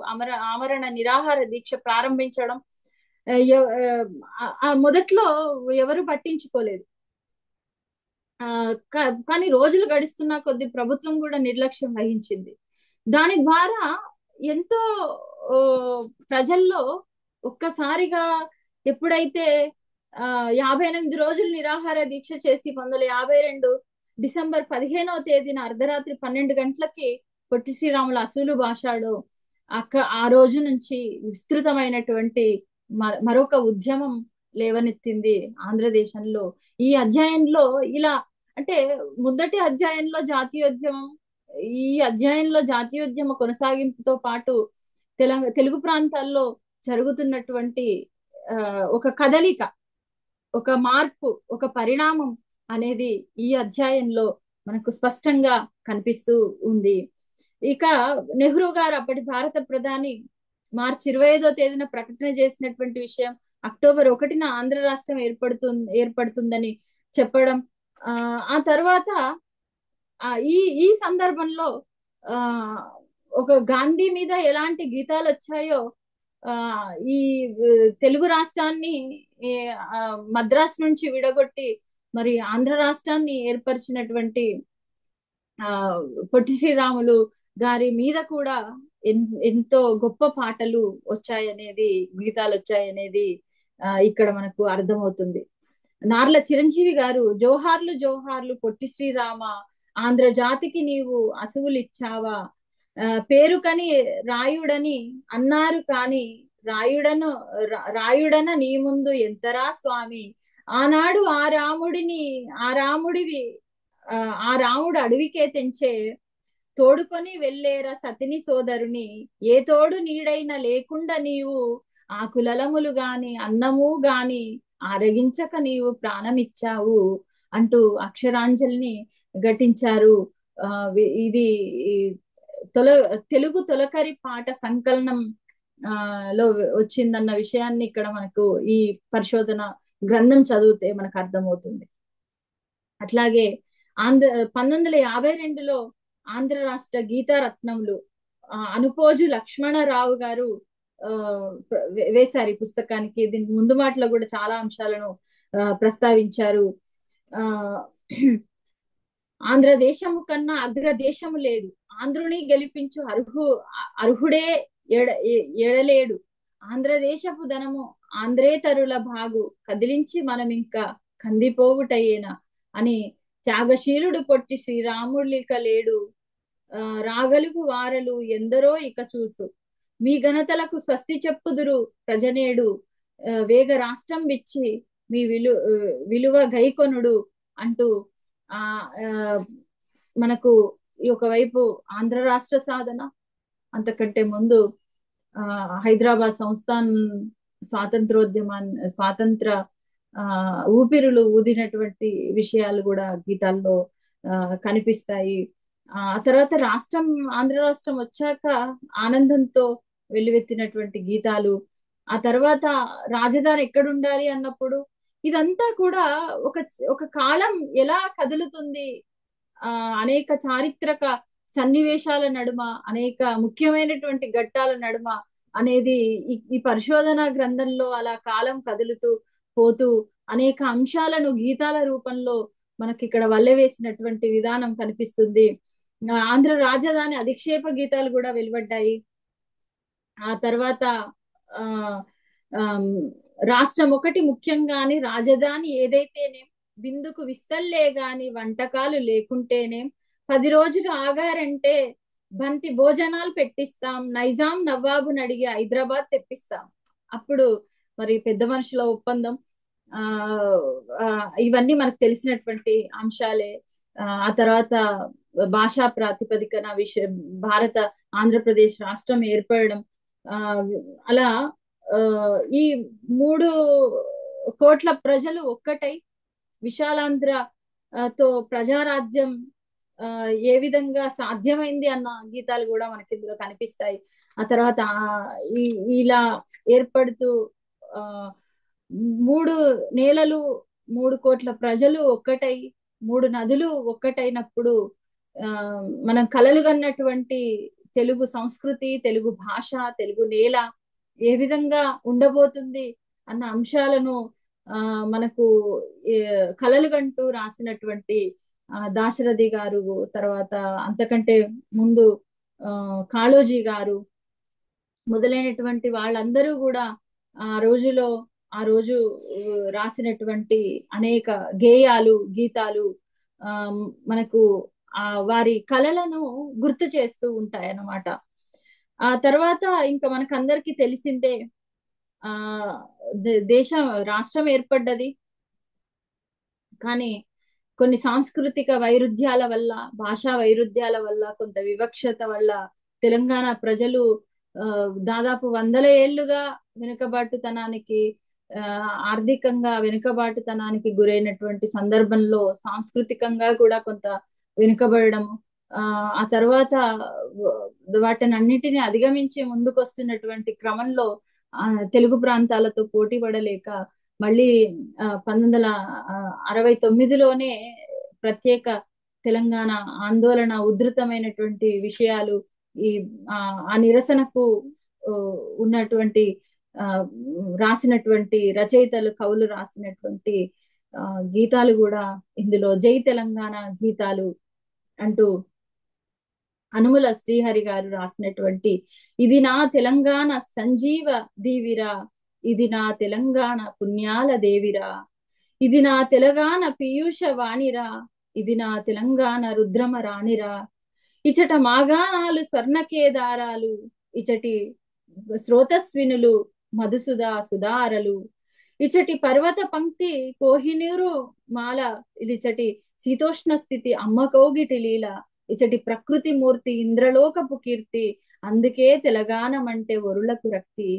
ఆమరణ నిరాహార దీక్ష ప్రారంభించడం మొదట్లో ఎవరు పట్టించుకోలేదు. కానీ రోజులు గడుస్తున్న కొద్ది ప్రభుత్వం కూడా నిర్లక్ష్యం వహించింది. దాని ద్వారా ఎంతో ప్రజల్లో ఒక్కసారిగా ఎప్పుడైతే 58 రోజులు నిరాహార దీక్ష చేసి 1952 డిసెంబర్ 15వ తేదీన అర్ధరాత్రి 12 గంటలకి పొట్టి శ్రీరాములు అసూలు భాషాడు, ఆ రోజు నుంచి విస్తృతమైనటువంటి మరొక ఉద్యమం లేవనెత్తింది ఆంధ్రదేశంలో. ఈ అధ్యాయంలో ఇలా, అంటే మొదటి అధ్యాయంలో జాతీయోద్యమం, ఈ అధ్యాయంలో జాతీయోద్యమ కొనసాగింపుతో పాటు తెలుగు ప్రాంతాల్లో జరుగుతున్నటువంటి ఒక కదలిక, ఒక మార్పు, ఒక పరిణామం అనేది ఈ అధ్యాయంలో మనకు స్పష్టంగా కనిపిస్తూ ఉంది. ఇక నెహ్రూ గారు, అప్పటి భారత ప్రధాని, మార్చి 25వ తేదీన ప్రకటన చేసినటువంటి విషయం అక్టోబర్ 1న ఆంధ్ర రాష్ట్రం ఏర్పడుతుందని చెప్పడం. ఆ తర్వాత ఈ సందర్భంలో ఒక గాంధీ మీద ఎలాంటి గీతాలు వచ్చాయో, ఈ తెలుగు రాష్ట్రాన్ని మద్రాసు నుంచి విడగొట్టి మరి ఆంధ్ర రాష్ట్రాన్ని ఏర్పరిచినటువంటి పొట్టి శ్రీరాములు గారి మీద కూడా ఎంతో గొప్ప పాటలు వచ్చాయనేది, గీతాలు వచ్చాయనేది ఇక్కడ మనకు అర్థమవుతుంది. నార్ల చిరంజీవి గారు, జోహార్లు జోహార్లు పొట్టి శ్రీరామ, ఆంధ్ర జాతికి నీవు అసువులిచ్చావా, పేరుకని రాయుడని అన్నారు కాని రాయుడన నీ ముందు ఎంతరా స్వామి, ఆనాడు ఆ రాముడు అడవికే తెంచే, తోడుకొని వెళ్ళేరా సతిని సోదరుని, ఏ తోడు నీడైనా లేకుండా నీవు ఆకులలములు గాని అన్నము గాని ఆరగించక నీవు ప్రాణమిచ్చావు అంటూ అక్షరాంజలిని ఘటించారు. ఇది తెలుగు తొలకరి పాట సంకలనం లో వచ్చిందన్న విషయాన్ని ఇక్కడ మనకు ఈ పరిశోధన గ్రంథం చదివితే మనకు అర్థమవుతుంది. అట్లాగే 1952లో ఆంధ్ర రాష్ట్ర గీతారత్నములు అనుపోజు లక్ష్మణరావు గారు వేశారు ఈ పుస్తకానికి. దీని ముందు మాటలో కూడా చాలా అంశాలను ప్రస్తావించారు. ఆంధ్రదేశము కన్నా అగ్రదేశము లేదు, ఆంధ్రుని గెలిపించు అర్హుడే ఎడలేడు, ఆంధ్రదేశపు ధనము ఆంధ్రేతరుల భాగు కదిలించి మనం ఇంకా కందిపోవుటయ్యేనా అని త్యాగశీలుడు పొట్టి శ్రీరాములిక లేడు, రాగలుగు వారలు ఎందరో ఇక చూసు, మీ ఘనతలకు స్వస్తి చెప్పుదురు ప్రజనేడు, వేగ రాష్ట్రం విచ్చి మీ విలువ గైకొనుడు అంటూ మనకు ఈ ఒకవైపు ఆంధ్ర రాష్ట్ర సాధన, అంతకంటే ముందు హైదరాబాద్ స్వాతంత్ర ఊపిరులు ఊదినటువంటి విషయాలు కూడా గీతాల్లో కనిపిస్తాయి. ఆ తర్వాత ఆంధ్ర రాష్ట్రం వచ్చాక ఆనందంతో వెల్లువెత్తినటువంటి గీతాలు, ఆ తర్వాత రాజధాని ఎక్కడుండాలి అన్నప్పుడు, ఇదంతా కూడా ఒక కాలం ఎలా కదులుతుంది, అనేక చారిత్రక సన్నివేశాల నడుమ, అనేక ముఖ్యమైనటువంటి ఘట్టాల నడుమ అనేది ఈ పరిశోధన గ్రంథంలో అలా కాలం కదులుతూ పోతూ అనేక అంశాలను గీతాల రూపంలో మనకి ఇక్కడ వల్లెవేసినటువంటి విధానం కనిపిస్తుంది. ఆంధ్ర రాజధాని అధిక్షేప గీతాలు కూడా వెలువడ్డాయి. ఆ తర్వాత రాష్ట్రం ఒకటి ముఖ్యంగాని, రాజధాని ఏదైతేనేం, బిందుకు విస్తల్లే గాని వంటకాలు లేకుంటేనేం, 10 రోజులు ఆగారంటే బంతి భోజనాలు పెట్టిస్తాం, నైజాం నవాబుని అడిగి హైదరాబాద్ తెప్పిస్తాం. అప్పుడు మరి పెద్ద మనుషుల ఒప్పందం, ఇవన్నీ మనకు తెలిసినటువంటి అంశాలే. ఆ తర్వాత భాషా ప్రాతిపదికన భారత ఆంధ్రప్రదేశ్ రాష్ట్రం ఏర్పడడం, అలా ఈ 3 కోట్ల ప్రజలు ఒక్కటై విశాలాంధ్రతో ప్రజారాజ్యం ఏ విధంగా సాధ్యమైంది అన్న గీతాలు కూడా మనకి ఇందులో కనిపిస్తాయి. ఆ తర్వాత ఇలా ఏర్పడుతూ 3 నేలలు 3 కోట్ల ప్రజలు ఒక్కటై 3 నదులు ఒక్కటైనప్పుడు మనం కలలుగన్నటువంటి తెలుగు సంస్కృతి, తెలుగు భాష, తెలుగు నేల ఏ విధంగా ఉండబోతుంది అన్న అంశాలను మనకు కలలుగంటూ రాసినటువంటి దాశరథి గారు, తర్వాత అంతకంటే ముందు కాళోజీ గారు మొదలైనటువంటి వాళ్ళందరూ కూడా ఆ రోజు రాసినటువంటి అనేక గేయాలు, గీతాలు మనకు వారి కళలను గుర్తు చేస్తూ ఉంటాయన్నమాట. ఆ తర్వాత ఇంకా మనకందరికీ తెలిసిందే, రాష్ట్రం ఏర్పడ్డది, కానీ కొన్ని సాంస్కృతిక వైరుధ్యాల వల్ల, భాషా వైరుధ్యాల వల్ల, కొంత వివక్షత వల్ల తెలంగాణ ప్రజలు దాదాపు 100 ఏళ్లుగా వెనుకబాటుతనానికి, ఆర్థికంగా వెనుకబాటుతనానికి గురైనటువంటి సందర్భంలో సాంస్కృతికంగా కూడా కొంత వెనుకబడడం, ఆ తర్వాత వాటిని అన్నిటిని అధిగమించి ముందుకు వస్తున్నటువంటి క్రమంలో తెలుగు ప్రాంతాలతో పోటీ పడలేక మళ్ళీ 1969లోనే ప్రత్యేక తెలంగాణ ఆందోళన ఉధృతమైనటువంటి విషయాలు, ఆ నిరసనకు ఉన్నటువంటి రాసినటువంటి రచయితలు, కవులు రాసినటువంటి గీతాలు కూడా ఇందులో జై తెలంగాణ గీతాలు అంటూ అనుముల శ్రీహరి గారు రాసినటువంటి ఇది నా తెలంగాణ సంజీవ దీవిరా, ఇది నా తెలంగాణ పుణ్యాల దేవిరా, ఇది నా తెలంగాణ పీయూష వాణిరా, ఇది నా తెలంగాణ రుద్రమ రాణిరా, ఇచట మాగాణాలు స్వర్ణకేదారాలు, ఇచటి శ్రోతస్వినులు మధుసుధా సుధారలు, ఇచటి పర్వత పంక్తి కోహినూరు మాల, ఇచటి శీతోష్ణ స్థితి అమ్మకోగిటి లీల, ఇచటి ప్రకృతి మూర్తి ఇంద్రలోకపు కీర్తి, అందుకే తెలంగాణం అంటే ఒరులకు రక్తి,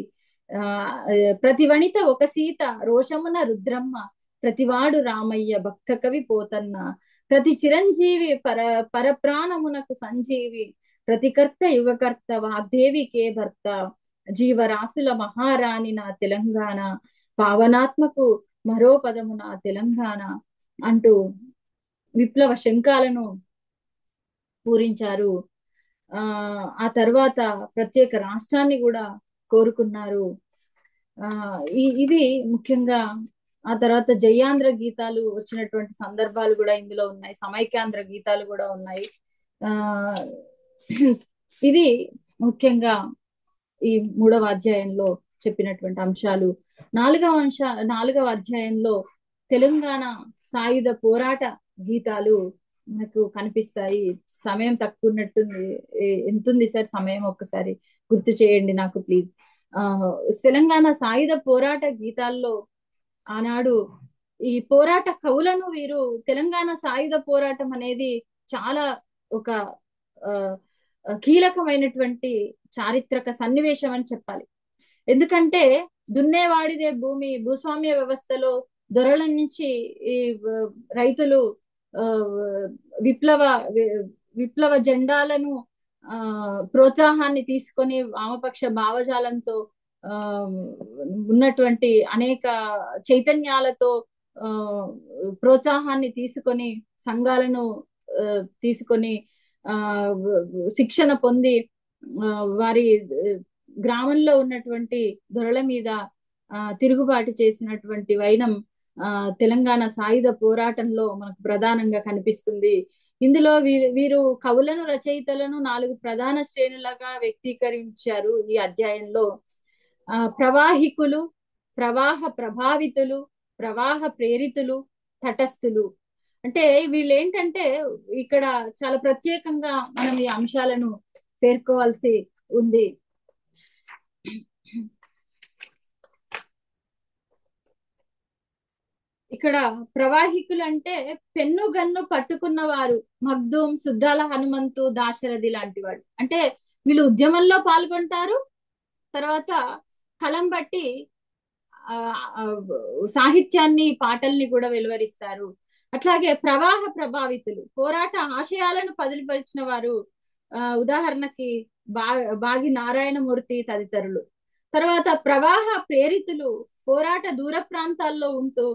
ప్రతి వనిత ఒక సీత రోషమున రుద్రమ్మ, ప్రతివాడు రామయ్య భక్త కవి పోతన్న, ప్రతి చిరంజీవి పరప్రాణమునకు సంజీవి, ప్రతికర్త యుగకర్త వాగ్దేవికే భర్త, జీవరాశుల మహారాణి నా తెలంగాణ, పావనాత్మకు మరో పదము నా తెలంగాణ అంటూ విప్లవ శంఖాలను పూరించారు. ఆ తర్వాత ప్రత్యేక రాష్ట్రాన్ని కూడా కోరుకున్నారు. ఇది ముఖ్యంగా. ఆ తర్వాత జయాంధ్ర గీతాలు వచ్చినటువంటి సందర్భాలు కూడా ఇందులో ఉన్నాయి, సమైక్యాంధ్ర గీతాలు కూడా ఉన్నాయి. ఇది ముఖ్యంగా ఈ 3వ అధ్యాయంలో చెప్పినటువంటి అంశాలు. 4వ అధ్యాయంలో తెలంగాణ సాయుధ పోరాట గీతాలు మనకు కనిపిస్తాయి. సమయం తక్కువ ఉన్నట్టుంది. ఎంతుంది సార్ సమయం? ఒక్కసారి గుర్తు చేయండి నాకు ప్లీజ్. తెలంగాణ సాయుధ పోరాట గీతాల్లో ఆనాడు ఈ పోరాట కవులను వీరు తెలంగాణ సాయుధ పోరాటం అనేది చాలా ఒక కీలకమైనటువంటి చారిత్రక సన్నివేశం అని చెప్పాలి. ఎందుకంటే దున్నేవాడిదే భూమి, భూస్వామ్య వ్యవస్థలో దొరల నుంచి ఈ రైతులు విప్లవ జెండాలను ప్రోత్సాహాన్ని తీసుకొని వామపక్ష భావజాలంతో ఉన్నటువంటి అనేక చైతన్యాలతో ప్రోత్సాహాన్ని తీసుకొని సంఘాలను తీసుకొని శిక్షణ పొంది వారి గ్రామంలో ఉన్నటువంటి దొరల మీద తిరుగుబాటు చేసినటువంటి వైనం తెలంగాణ సాయుధ పోరాటంలో మనకు ప్రధానంగా కనిపిస్తుంది. ఇందులో వీరు కవులను, రచయితలను 4 ప్రధాన శ్రేణులుగా వ్యక్తీకరించారు ఈ అధ్యాయంలో. ప్రవాహికులు, ప్రవాహ ప్రభావితులు, ప్రవాహ ప్రేరితులు, తటస్థులు. అంటే వీళ్ళు ఏంటంటే ఇక్కడ చాలా ప్రత్యేకంగా మనం ఈ అంశాలను పేర్కోవాల్సి ఉంది. ఇక్కడ ప్రవాహికులు అంటే పెన్నుగన్ను పట్టుకున్న వారు, మగ్దూం, సుద్దాల హనుమంతు, దాశరథి లాంటి వాడు. అంటే వీళ్ళు ఉద్యమంలో పాల్గొంటారు, తర్వాత కలం బట్టి సాహిత్యాన్ని, పాటల్ని కూడా వెలువరిస్తారు. అట్లాగే ప్రవాహ ప్రభావితులు, పోరాట ఆశయాలను పదిలిపరిచిన వారు, ఉదాహరణకి బాగి నారాయణమూర్తి తదితరులు. తర్వాత ప్రవాహ ప్రేరితులు, పోరాట దూర ప్రాంతాల్లో ఉంటూ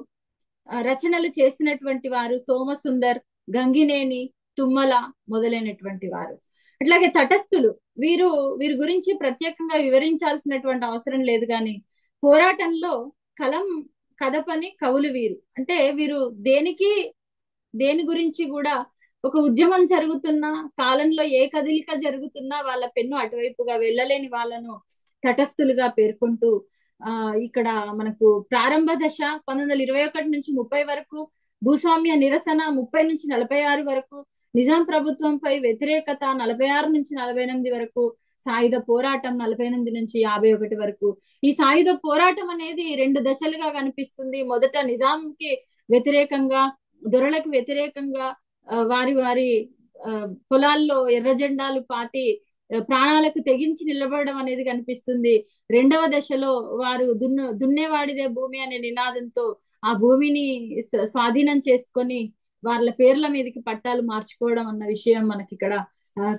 రచనలు చేసినటువంటి వారు, సోమసుందర్, గంగినేని, తుమ్మల మొదలైనటువంటి వారు. అట్లాగే తటస్థులు, వీరి గురించి ప్రత్యేకంగా వివరించాల్సినటువంటి అవసరం లేదు, కానీ పోరాటంలో కలం కదపని కవులు వీరు. అంటే వీరు దేని గురించి కూడా ఒక ఉద్యమం జరుగుతున్నా, కాలంలో ఏ కదలిక జరుగుతున్నా వాళ్ళ పెన్ను అటువైపుగా వెళ్ళలేని వాళ్ళను తటస్థులుగా పేర్కొంటూ ఇక్కడ మనకు ప్రారంభ దశ 1921 నుంచి 30 వరకు, భూస్వామ్య నిరసన 30 నుంచి 46 వరకు, నిజాం ప్రభుత్వంపై వ్యతిరేకత 46 నుంచి 48 వరకు, సాయుధ పోరాటం 48 నుంచి 51 వరకు. ఈ సాయుధ పోరాటం అనేది 2 దశలుగా కనిపిస్తుంది. మొదట నిజాంకి వ్యతిరేకంగా, దొరలకు వ్యతిరేకంగా వారి పొలాల్లో ఎర్ర జెండాలు పాతి ప్రాణాలకు తెగించి నిలబడడం అనేది కనిపిస్తుంది. 2వ దశలో వారు దున్నేవాడిదే భూమి అనే నినాదంతో ఆ భూమిని స్వాధీనం చేసుకొని వాళ్ళ పేర్ల మీదకి పట్టాలు మార్చుకోవడం అన్న విషయం మనకి ఇక్కడ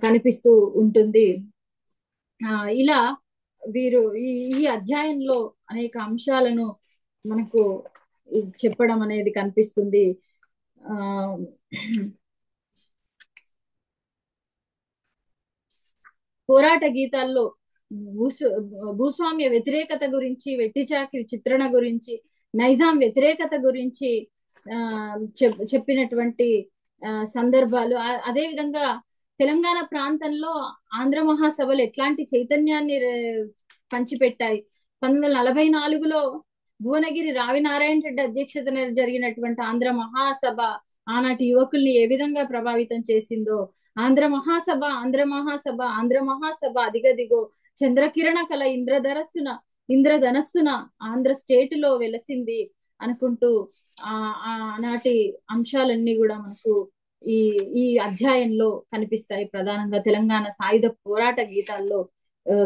కనిపిస్తూ ఉంటుంది. ఇలా వీరు ఈ అధ్యాయంలో అనేక అంశాలను మనకు చెప్పడం అనేది కనిపిస్తుంది. పోరాట గీతాల్లో భూస్వామ్య వ్యతిరేకత గురించి, వెట్టి చాకిరి చిత్రణ గురించి, నైజాం వ్యతిరేకత గురించి చెప్పినటువంటి సందర్భాలు. అదే విధంగా తెలంగాణ ప్రాంతంలో ఆంధ్ర మహాసభలు ఎట్లాంటి చైతన్యాన్ని పంచిపెట్టాయి. 1944లో భువనగిరి రావినారాయణ రెడ్డి అధ్యక్షతన జరిగినటువంటి ఆంధ్ర మహాసభ ఆనాటి యువకుల్ని ఏ విధంగా ప్రభావితం చేసిందో, ఆంధ్ర మహాసభ అదిగదిగో చంద్రకిరణ కల ఇంద్రధనస్సున ఆంధ్ర స్టేట్ లో వెలసింది అనుకుంటూ ఆనాటి అంశాలన్నీ కూడా మనకు ఈ అధ్యాయంలో కనిపిస్తాయి. ప్రధానంగా తెలంగాణ సాయుధ పోరాట గీతాల్లో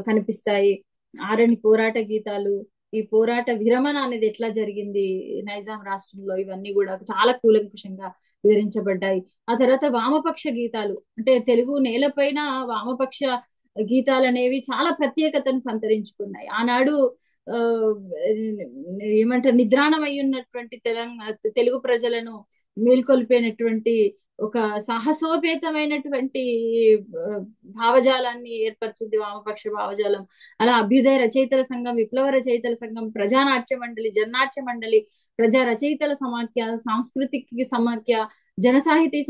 కనిపిస్తాయి. ఆరణి పోరాట గీతాలు, ఈ పోరాట విరమణ అనేది ఎట్లా జరిగింది నైజాం రాష్ట్రంలో, ఇవన్నీ కూడా చాలా కూలంకుషంగా వివరించబడ్డాయి. ఆ తర్వాత వామపక్ష గీతాలు, అంటే తెలుగు నేలపైన వామపక్ష గీతాలు అనేవి చాలా ప్రత్యేకతను సంతరించుకున్నాయి. ఆనాడు ఆ ఏమంటారు, నిద్రాణమై ఉన్నటువంటి తెలుగు ప్రజలను మేల్కొల్పేనటువంటి ఒక సాహసోపేతమైనటువంటి ఆ, భావజాలాన్ని ఏర్పరిచింది వామపక్ష భావజాలం. అలా అభ్యుదయ రచయితల సంఘం, విప్లవ రచయితల సంఘం, ప్రజానాట్య మండలి, జననాట్య మండలి, ప్రజా రచయితల సమాఖ్య, సాంస్కృతిక సమాఖ్య, జన సాహితీ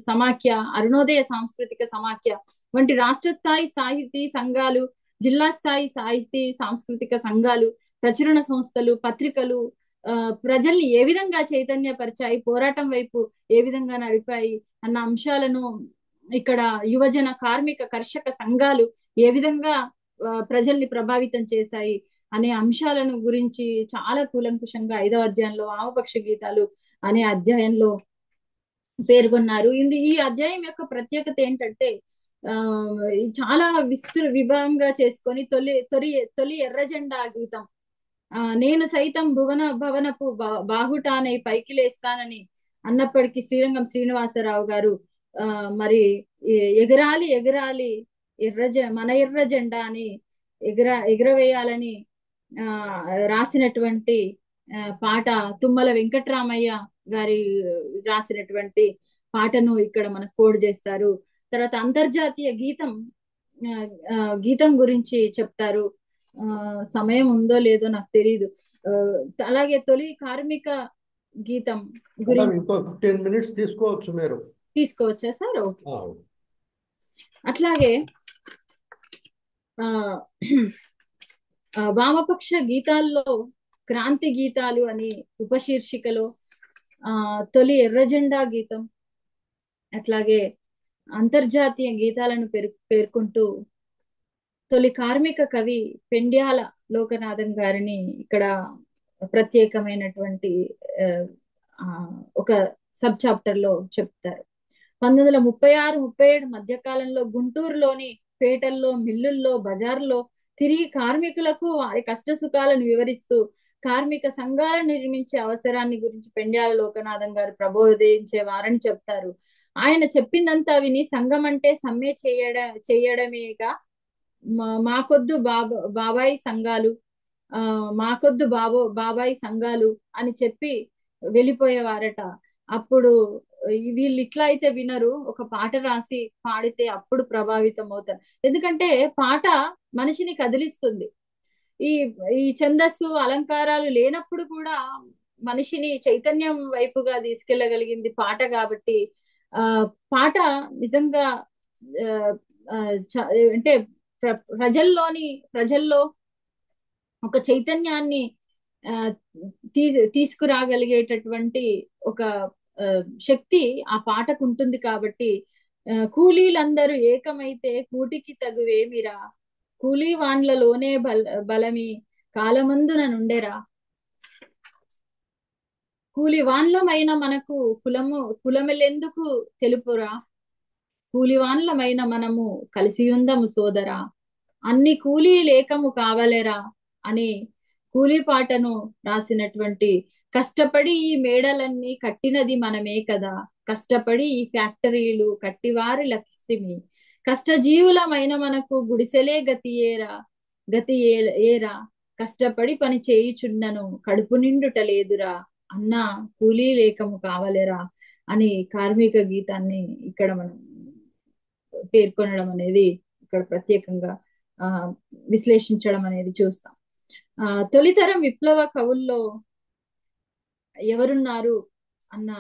సమాఖ్య, అరుణోదయ సాంస్కృతిక సమాఖ్య వంటి రాష్ట్ర స్థాయి సాహితీ సంఘాలు, జిల్లా స్థాయి సాహితీ సాంస్కృతిక సంఘాలు, ప్రచురణ సంస్థలు, పత్రికలు ప్రజల్ని ఏ విధంగా చైతన్యపరిచాయి, పోరాటం వైపు ఏ విధంగా నడిపాయి అన్న అంశాలను ఇక్కడ యువజన కార్మిక కర్షక సంఘాలు ఏ విధంగా ప్రజల్ని ప్రభావితం చేశాయి అనే అంశాలను గురించి చాలా కూలంకుషంగా 5వ అధ్యాయంలో వామపక్ష గీతాలు అనే అధ్యాయంలో పేర్కొన్నారు. ఈ అధ్యాయం యొక్క ప్రత్యేకత ఏంటంటే చాలా విభాగంగా చేసుకొని తొలి ఎర్రజెండా గీతం, నేను సైతం భవనపు బాహుటానై పైకి లేస్తానని అన్నప్పటికీ శ్రీరంగం శ్రీనివాసరావు గారు మరి ఎగరాలి ఎగరాలి మన ఎర్ర జెండా అని ఎగరవేయాలని రాసినటువంటి పాట తుమ్మల వెంకట్రామయ్య గారి రాసినటువంటి పాటను ఇక్కడ మనకు కోడ్ చేస్తారు. తర్వాత అంతర్జాతీయ గీతం గురించి చెప్తారు. సమయం ఉందో లేదో నాకు తెలియదు. అలాగే తొలి కార్మిక గీతం గురించి 15 మినిట్స్ తీసుకోవచ్చు, మీరు తీసుకోవచ్చా సార్? ఓకే. అట్లాగే వామపక్ష గీతాల్లో క్రాంతి గీతాలు అని ఉపశీర్షికలో తొలి ఎర్రజెండా గీతం, అట్లాగే అంతర్జాతీయ గీతాలను పేర్కొంటూ తొలి కార్మిక కవి పెండ్యాల లోకనాథం గారిని ఇక్కడ ప్రత్యేకమైనటువంటి ఒక సబ్ చాప్టర్ లో చెప్తారు. 1936-37 మధ్యకాలంలో గుంటూరులోని పేటల్లో, మిల్లుల్లో, బజార్లో తిరిగి కార్మికులకు వారి కష్ట సుఖాలను వివరిస్తూ కార్మిక సంఘాలను నిర్మించే అవసరాన్ని గురించి పెండ్యాల లోకనాథం గారు ప్రబోధించేవారని చెప్తారు. ఆయన చెప్పిందంతా విని సంఘం అంటే సమ్మె చేయడమేగా, మాకొద్దు బాబాయి సంఘాలు, మాకొద్దు బాబాయి సంఘాలు అని చెప్పి వెళ్ళిపోయేవారట. అప్పుడు వీళ్ళు ఇట్లా అయితే వినరు, ఒక పాట రాసి పాడితే అప్పుడు ప్రభావితం అవుతారు. ఎందుకంటే పాట మనిషిని కదిలిస్తుంది. ఈ ఛందస్సు అలంకారాలు లేనప్పుడు కూడా మనిషిని చైతన్యం వైపుగా తీసుకెళ్లగలిగింది పాట. కాబట్టి పాట నిజంగా అంటే ప్రజల్లో ఒక చైతన్యాన్ని తీసుకురాగలిగేటటువంటి ఒక శక్తి ఆ పాటకు ఉంటుంది. కాబట్టి కూలీలందరూ ఏకమైతే కూటికి తగువేమిరా, కూలీ వాన్లలోనే బలమి కాలమందున నుండెరా, కూలి వాన్లమైన మనకు కులములెందుకు తెలుపురా, కూలివాన్లమైన మనము కలిసి ఉందము సోదరా, అన్ని కూలీ లేకము కావలేరా అని కూలీ పాటను రాసినటువంటి, కష్టపడి ఈ మేడలన్నీ కట్టినది మనమే కదా, కష్టపడి ఈ ఫ్యాక్టరీలు కట్టివారి లకిస్తిమి, కష్టజీవులమైన మనకు గుడిసెలే గతి ఏరా, కష్టపడి పని చేయుచున్నను కడుపు నిండుట లేదురా, అన్న కూలీ లేకము కావలేరా అని కార్మిక గీతాన్ని ఇక్కడ మనం పేర్కొనడం అనేది, ఇక్కడ ప్రత్యేకంగా విశ్లేషించడం అనేది చూస్తాం. తొలితరం విప్లవ కవుల్లో ఎవరున్నారు అన్న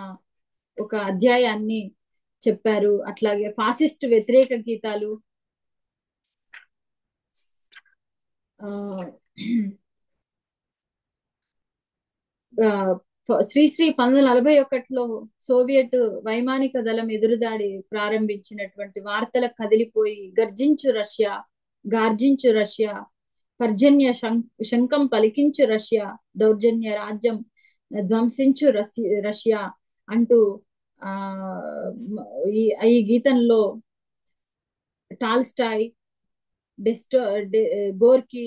ఒక అధ్యాయాన్ని చెప్పారు. అట్లాగే ఫాసిస్ట్ వ్యతిరేక గీతాలు, శ్రీశ్రీ 1941లో సోవియట్ వైమానిక దళం ఎదురుదాడి ప్రారంభించినటువంటి వార్తలకు కదిలిపోయి గార్జించు రష్యా, పర్జన్య శంఖం పలికించు రష్యా, దౌర్జన్య రాజ్యం ధ్వంసించు రష్యా అంటూ ఈ గీతంలో టాల్స్టాయ్, గోర్కీ,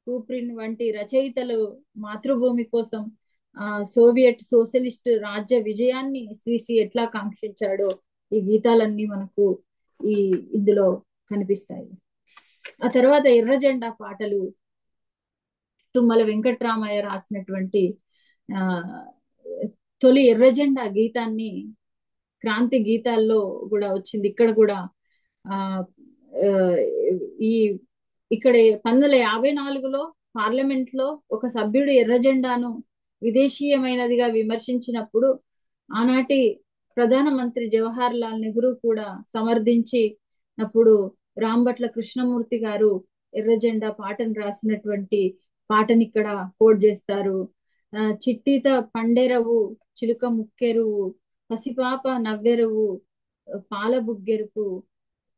కూప్రిన్ వంటి రచయితలు మాతృభూమి కోసం సోవియట్ సోషలిస్ట్ రాజ్య విజయాన్ని శ్రీశ్రీ ఎట్లా కాంక్షించాడో ఈ గీతాలన్నీ మనకు ఇందులో కనిపిస్తాయి. ఆ తర్వాత ఎర్ర జెండా పాటలు తుమ్మల వెంకట్రామయ్య రాసినటువంటి ఆ తొలి ఎర్ర జెండా గీతాన్ని క్రాంతి గీతాల్లో కూడా వచ్చింది. ఇక్కడ కూడా ఆ ఆ, ఈ ఇక్కడ 1954లో పార్లమెంట్ లో ఒక సభ్యుడు ఎర్ర జెండాను విదేశీయమైనదిగా విమర్శించినప్పుడు ఆనాటి ప్రధానమంత్రి జవహర్ లాల్ నెహ్రూ కూడా సమర్థించినప్పుడు రాంభట్ల కృష్ణమూర్తి గారు ఎర్ర జెండా పాటను రాసినటువంటి పాటని ఇక్కడ కోట్ చేస్తారు. చిట్టిత పండెరవు చిలుక ముక్కెరువు పసిపాప నవ్వెరువు పాల బుగ్గెరుపు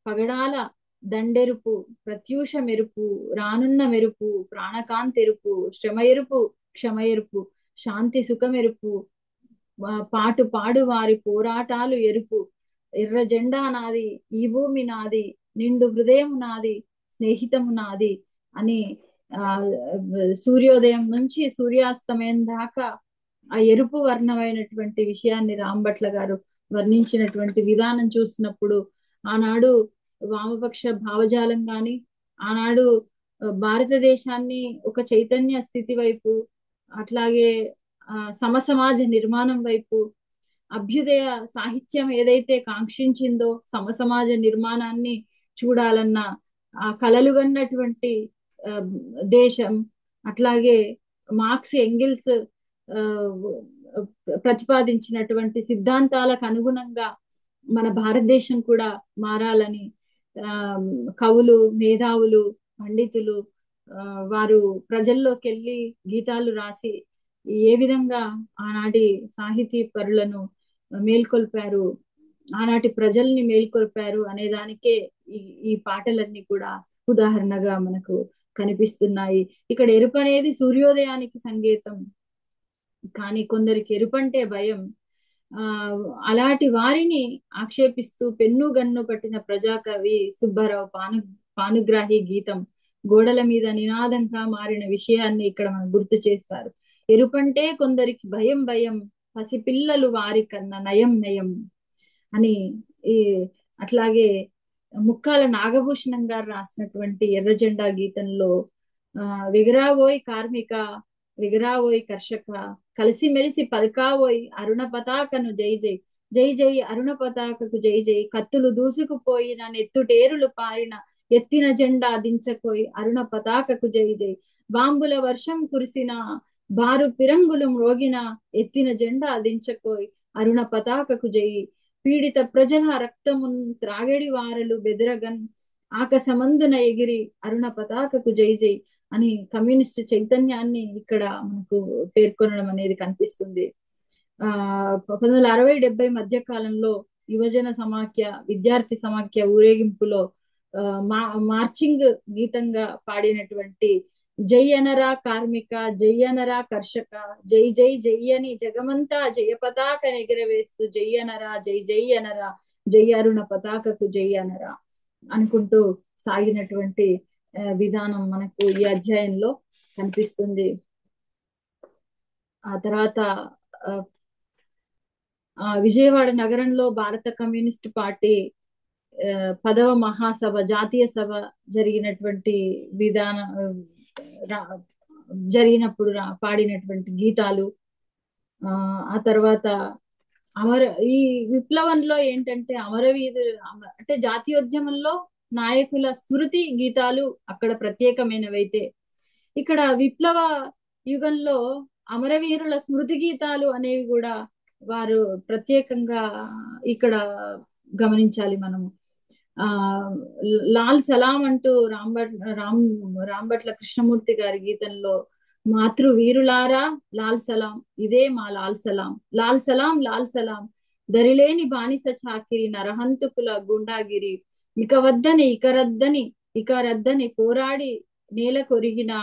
పగడాల దండెరుపు ప్రత్యూష మెరుపు రానున్న మెరుపు ప్రాణకాంతెరుపు శ్రమ ఎరుపు క్షమ ఎరుపు శాంతి సుఖమెరుపు పాటు పాడు వారి పోరాటాలు ఎరుపు ఎర్ర జెండా నాది ఈ భూమి నాది నిండు హృదయం నాది స్నేహితము నాది అని సూర్యోదయం నుంచి సూర్యాస్తమయం దాకా ఆ ఎరుపు వర్ణమైనటువంటి విషయాన్ని రాంభట్ల గారు వర్ణించినటువంటి విధానం చూసినప్పుడు ఆనాడు వామపక్ష భావజాలం గాని ఆనాడు భారతదేశాన్ని ఒక చైతన్య స్థితి వైపు అట్లాగే సమసమాజ నిర్మాణం వైపు అభ్యుదయ సాహిత్యం ఏదైతే కాంక్షించిందో సమసమాజ నిర్మాణాన్ని చూడాలన్న ఆ కలలుగన్నటువంటి దేశం అట్లాగే మార్క్స్ ఎంగిల్స్ ప్రతిపాదించినటువంటి సిద్ధాంతాలకు అనుగుణంగా మన భారతదేశం కూడా మారాలని కవులు మేధావులు పండితులు వారు ప్రజల్లోకి వెళ్ళి గీతాలు రాసి ఏ విధంగా ఆనాటి సాహితీ పరులను మేల్కొల్పారు ఆనాటి ప్రజల్ని మేల్కొల్పారు అనే దానికే ఈ పాటలన్నీ కూడా ఉదాహరణగా మనకు కనిపిస్తున్నాయి. ఇక్కడ ఎరుపు అనేది సూర్యోదయానికి సంకేతం, కానీ కొందరికి ఎరుపంటే భయం. అలాంటి వారిని ఆక్షేపిస్తూ పెన్ను గన్ను పట్టిన ప్రజాకవి సుబ్బారావు పానుగ్రాహి గీతం గోడల మీద నినాదంగా మారిన విషయాన్ని ఇక్కడ మనం గుర్తు చేస్తారు. ఎరుపంటే కొందరికి భయం భయం పసిపిల్లలు వారి కన్నా నయం నయం అని అట్లాగే ముక్కాల నాగభూషణం గారు రాసినటువంటి ఎర్ర జెండా గీతంలో విగరావోయ్ కార్మిక విగరావోయ్ కర్షక కలిసిమెలిసి పల్కావోయ్ అరుణ పతాకను జై జై జై జై అరుణ పతాకకు జై జై కత్తులు దూసుకుపోయిన నెత్తుటేరులు పారిన ఎత్తిన జెండా దించకోయ్ అరుణ పతాకకు జై జై బాంబుల వర్షం కురిసిన బారు పిరంగులు మ్రోగిన ఎత్తిన జెండా దించకోయ్ అరుణ పతాకకు జై పీడిత ప్రజల రక్తము త్రాగడి వారలు బెదరగన్ ఆకాశమందున ఎగిరి అరుణ పతాకకు జై జై అని కమ్యూనిస్ట్ చైతన్యాన్ని ఇక్కడ మనకు పేర్కొనడం అనేది కనిపిస్తుంది. 1960-70 మధ్య కాలంలో యువజన సమాఖ్య విద్యార్థి సమాఖ్య ఊరేగింపులో మార్చింగ్ గీతంగా పాడినటువంటి జై అనరా కార్మిక జై అనరా కర్షక జై జై జై అని జగమంతా జయ పతాక ఎగరవేస్తూ జై అనరా జై జై అనరా జై అరుణ పతాకకు జై అనరా అనుకుంటూ సాగినటువంటి విధానం మనకు ఈ అధ్యాయంలో కనిపిస్తుంది. ఆ తర్వాత విజయవాడ నగరంలో భారత కమ్యూనిస్ట్ పార్టీ 10వ మహాసభ జాతీయ సభ జరిగినటువంటి జరిగినప్పుడు పాడినటువంటి గీతాలు. ఆ తర్వాత ఈ విప్లవంలో ఏంటంటే అమరవీరులు అంటే జాతీయోద్యమంలో నాయకుల స్మృతి గీతాలు అక్కడ ప్రత్యేకమైనవైతే ఇక్కడ విప్లవ యుగంలో అమరవీరుల స్మృతి గీతాలు అనేవి కూడా వారు ప్రత్యేకంగా ఇక్కడ గమనించాలి మనము. లాల్ సలాం అంటూ రాంభట్ల కృష్ణమూర్తి గారి గీతంలో మాతృ వీరులారా లాల్ సలాం ఇదే మా లాల్ సలాం లాల్ సలాం లాల్ సలాం దరిలేని బానిస చాకిరి నరహంతుకుల గుండాగిరి ఇక వద్దని ఇక రద్దని పోరాడి నేల కొరిగిన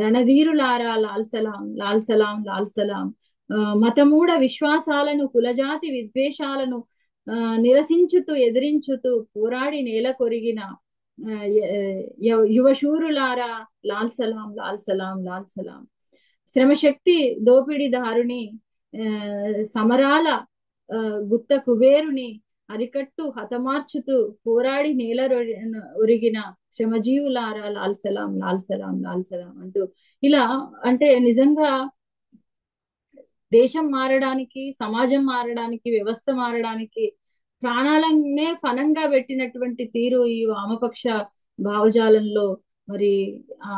రణధీరులారా లాల్ సలాం లాల్ సలాం లాల్ సలాం మతమూఢ విశ్వాసాలను కులజాతి విద్వేషాలను నిరసించుతూ ఎదిరించుతూ పోరాడి నేల కొరిగిన యువశూరులారా లాల్ సలాం లాల్ సలాం లాల్ సలాం శ్రమశక్తి దోపిడిదారుని సమరాల గుత్త కుబేరుని అరికట్టు హతమార్చుతూ పోరాడి నేల ఒరిగిన శ్రమజీవులారా లాల్ సలాం లాల్ సలాం లాల్ సలాం అంటూ ఇలా అంటే నిజంగా దేశం మారడానికి, సమాజం మారడానికి, వ్యవస్థ మారడానికి ప్రాణాలనే పణంగా పెట్టినటువంటి తీరు ఈ వామపక్ష భావజాలంలో మరి ఆ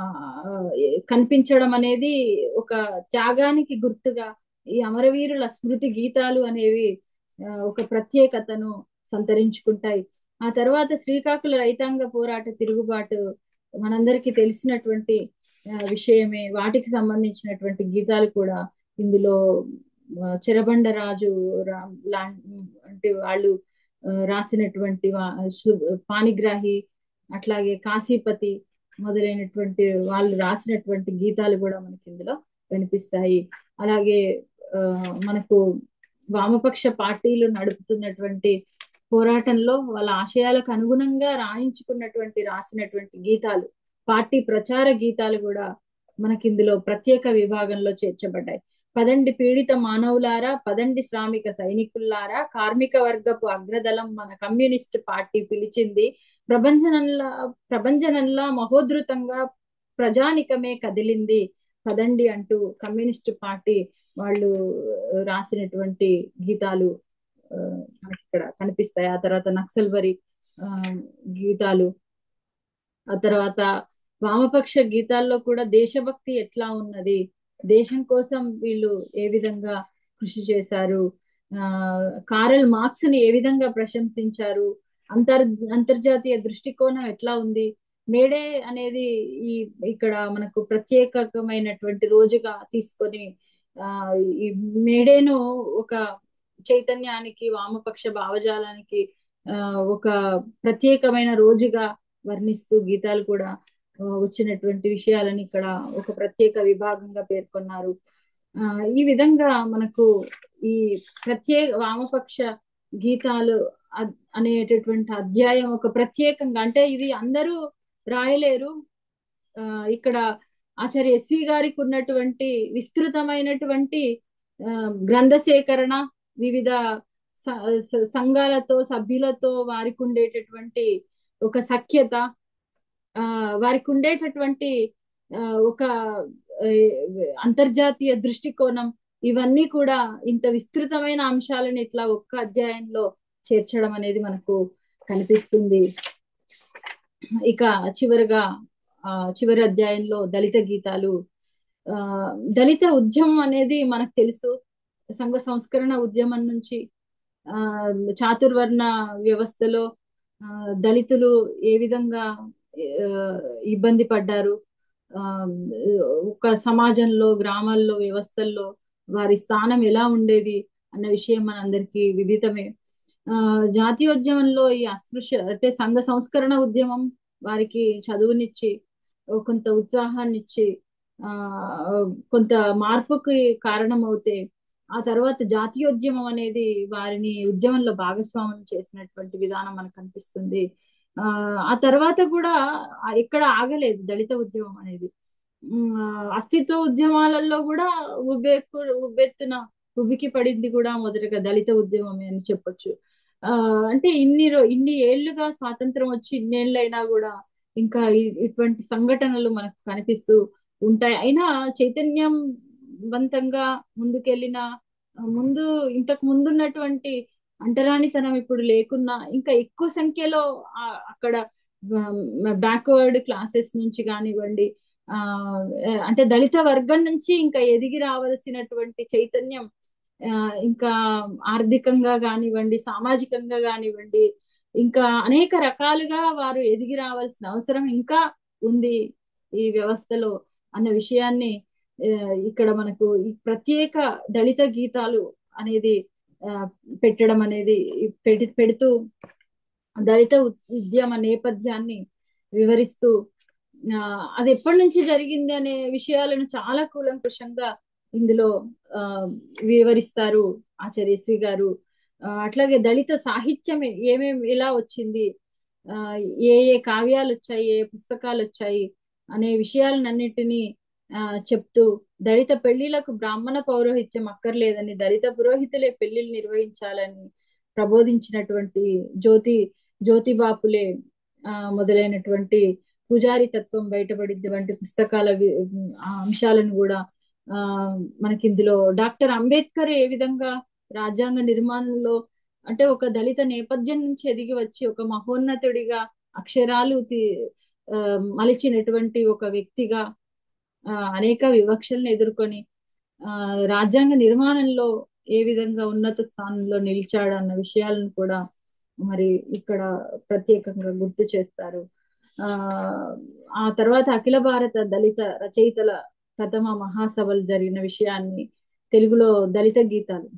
కనిపించడం అనేది ఒక త్యాగానికి గుర్తుగా ఈ అమరవీరుల స్మృతి గీతాలు అనేవి ఒక ప్రత్యేకతను సంతరించుకుంటాయి. ఆ తర్వాత శ్రీకాకుళ రైతాంగ పోరాట తిరుగుబాటు మనందరికీ తెలిసినటువంటి విషయమే. వాటికి సంబంధించినటువంటి గీతాలు కూడా ఇందులో చెరబండ రాజు అంటే వాళ్ళు రాసినటువంటి పాణిగ్రాహి, అట్లాగే కాశీపతి మొదలైనటువంటి వాళ్ళు రాసినటువంటి గీతాలు కూడా మనకి ఇందులో కనిపిస్తాయి. అలాగే మనకు వామపక్ష పార్టీలు నడుపుతున్నటువంటి పోరాటంలో వాళ్ళ ఆశయాలకు అనుగుణంగా రాసినటువంటి గీతాలు, పార్టీ ప్రచార గీతాలు కూడా మనకి ఇందులో ప్రత్యేక విభాగంలో చేర్చబడ్డాయి. పదండి పీడిత మానవులారా, పదండి శ్రామిక సైనికులారా, కార్మిక వర్గపు అగ్రదళం మన కమ్యూనిస్ట్ పార్టీ పిలిచింది, ప్రభంజనంలా మహోధృతంగా ప్రజానికమే కదిలింది, పదండి అంటూ కమ్యూనిస్ట్ పార్టీ వాళ్ళు రాసినటువంటి గీతాలు మనకి ఇక్కడ కనిపిస్తాయి. ఆ తర్వాత నక్సల్బరి గీతాలు, ఆ తర్వాత వామపక్ష గీతాల్లో కూడా దేశభక్తి ఎట్లా ఉన్నది, దేశం కోసం వీళ్ళు ఏ విధంగా కృషి చేశారు, కారల్ మార్క్స్ ని ఏ విధంగా ప్రశంసించారు, అంతర్జాతీయ దృష్టికోణం ఎట్లా ఉంది. మేడే అనేది ఇక్కడ మనకు ప్రత్యేకమైనటువంటి రోజుగా తీసుకొని ఈ మేడేను ఒక చైతన్యానికి, వామపక్ష భావజాలానికి ఒక ప్రత్యేకమైన రోజుగా వర్ణిస్తూ గీతాలు కూడా వచ్చినటువంటి విషయాలని ఇక్కడ ఒక ప్రత్యేక విభాగంగా పేర్కొన్నారు. ఈ విధంగా మనకు ఈ ప్రత్యేక వామపక్ష గీతాలు అనేటటువంటి అధ్యాయం ఒక ప్రత్యేకంగా, అంటే ఇది అందరూ రాయలేరు. ఇక్కడ ఆచార్య ఎస్వి గారికి ఉన్నటువంటి విస్తృతమైనటువంటి గ్రంథ సేకరణ, వివిధ సంఘాలతో సభ్యులతో వారికి ఉండేటటువంటి ఒక సఖ్యత, వారికి ఉండేటటువంటి ఒక అంతర్జాతీయ దృష్టికోణం, ఇవన్నీ కూడా ఇంత విస్తృతమైన అంశాలను ఇట్లా ఒక్క అధ్యాయంలో చేర్చడం అనేది మనకు కనిపిస్తుంది. ఇక చివరి అధ్యాయంలో దళిత గీతాలు. దళిత ఉద్యమం అనేది మనకు తెలుసు. సంఘ సంస్కరణ ఉద్యమం నుంచి చాతుర్వర్ణ వ్యవస్థలో దళితులు ఏ విధంగా ఇబ్బంది పడ్డారు, ఒక సమాజంలో, గ్రామాల్లో, వ్యవస్థల్లో వారి స్థానం ఎలా ఉండేది అన్న విషయం మనందరికీ విదితమే. జాతీయోద్యమంలో ఈ అస్పృశ్య అంటే సంఘ సంస్కరణ ఉద్యమం వారికి చదువునిచ్చి, కొంత ఉత్సాహాన్ని ఇచ్చి, కొంత మార్పుకి కారణమవుతే, ఆ తర్వాత జాతీయోద్యమం అనేది వారిని ఉద్యమంలో భాగస్వామ్యం చేసినటువంటి విధానం మనకు కనిపిస్తుంది. ఆ తర్వాత కూడా ఎక్కడ ఆగలేదు దళిత ఉద్యమం అనేది. అస్తిత్వ ఉద్యమాలలో కూడా ఉబ్బెత్తున ఉబ్బికి పడింది కూడా మొదటగా దళిత ఉద్యమమే అని చెప్పొచ్చు. అంటే ఇన్ని ఏళ్లుగా స్వాతంత్రం వచ్చి ఇన్నేళ్ళైనా కూడా ఇంకా ఇటువంటి సంఘటనలు మనకు కనిపిస్తూ ఉంటాయి. అయినా చైతన్యవంతంగా ముందుకెళ్ళిన ఇంతకు ముందున్నటువంటి అంటరానితనం ఇప్పుడు లేకున్నా ఇంకా ఎక్కువ సంఖ్యలో అక్కడ బ్యాక్వర్డ్ క్లాసెస్ నుంచి కానివ్వండి, అంటే దళిత వర్గం నుంచి ఇంకా ఎదిగి రావాల్సినటువంటి చైతన్యం ఇంకా ఆర్థికంగా కానివ్వండి, సామాజికంగా కానివ్వండి, ఇంకా అనేక రకాలుగా వారు ఎదిగి రావాల్సిన అవసరం ఇంకా ఉంది ఈ వ్యవస్థలో అన్న విషయాన్ని ఇక్కడ మనకు ఈ ప్రత్యేక దళిత గీతాలు అనేది పెట్టడం అనేది పెడుతూ దళిత ఉద్యమ నేపథ్యాన్ని వివరిస్తూ అది ఎప్పటి నుంచి జరిగింది అనే విషయాలను చాలా కూలంకుషంగా ఇందులో వివరిస్తారు ఆచార్య ఎస్వి గారు. అట్లాగే దళిత సాహిత్యం ఎలా వచ్చింది, ఏ కావ్యాలు వచ్చాయి, ఏ పుస్తకాలు వచ్చాయి అనే విషయాలన్నిటినీ చెప్తూ, దళిత పెళ్లిలకు బ్రాహ్మణ పౌరోహిత్యం అక్కర్లేదని, దళిత పురోహితులే పెళ్లిళ్ళు నిర్వహించాలని, ప్రబోధించినటువంటి జ్యోతిబా పులే మొదలైనటువంటి పూజారి తత్వం బయటపడినటువంటి పుస్తకాల అంశాలను కూడా మనకి ఇందులో డాక్టర్ అంబేద్కర్ ఏ విధంగా రాజ్యాంగ నిర్మాణంలో అంటే ఒక దళిత నేపథ్యం నుంచి ఎదిగి వచ్చి ఒక మహోన్నతుడిగా అక్షరాలు మలిచినటువంటి ఒక వ్యక్తిగా అనేక వివక్షలను ఎదుర్కొని రాజ్యాంగ నిర్మాణంలో ఏ విధంగా ఉన్నత స్థానంలో నిలిచాడు అన్న విషయాలను కూడా మరి ఇక్కడ ప్రత్యేకంగా గుర్తు చేస్తారు. ఆ తర్వాత అఖిల భారత దళిత రచయితల ప్రథమ మహాసభలు జరిగిన విషయాన్ని తెలుగులో దళిత గీతాలు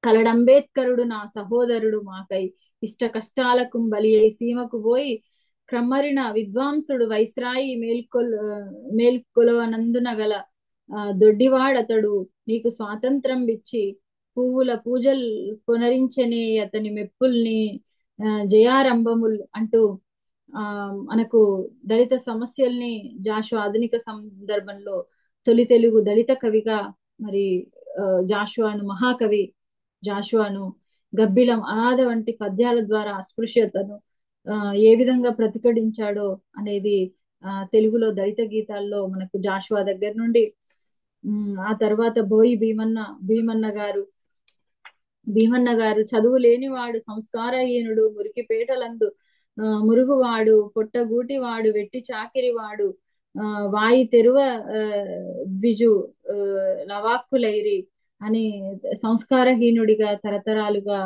కలడంబేద్కరుడు నా సహోదరుడు మాకై ఇష్ట కష్టాలకు బలి అయి సీమకు పోయి క్రమ్మరిన విద్వాంసుడు వైస్రాయి మేల్కొలవనందున గల దొడ్డివాడతడు నీకు స్వాతంత్రం ఇచ్చి పువ్వుల పూజలు కొనరించనే అతని మెప్పుల్ని జయారంభముల్ అంటూ మనకు దళిత సమస్యల్ని జాషువా ఆధునిక సందర్భంలో తొలి తెలుగు దళిత కవిగా మరి మహాకవి జాషువాను గబ్బిలం అనాథ వంటి పద్యాల ద్వారా అస్పృశ్యతను ఏ విధంగా ప్రతిఘటించాడో అనేది తెలుగులో దళిత గీతాల్లో మనకు జాషువా దగ్గర నుండి ఆ తర్వాత బోయి భీమన్న గారు చదువు లేనివాడు సంస్కారహీనుడు మురికిపేటలందు మురుగువాడు పొట్టగూటివాడు వెట్టి చాకిరివాడు వాయి తెరువ ద్విజు లవాక్కులైరి అని సంస్కారహీనుడిగా తరతరాలుగా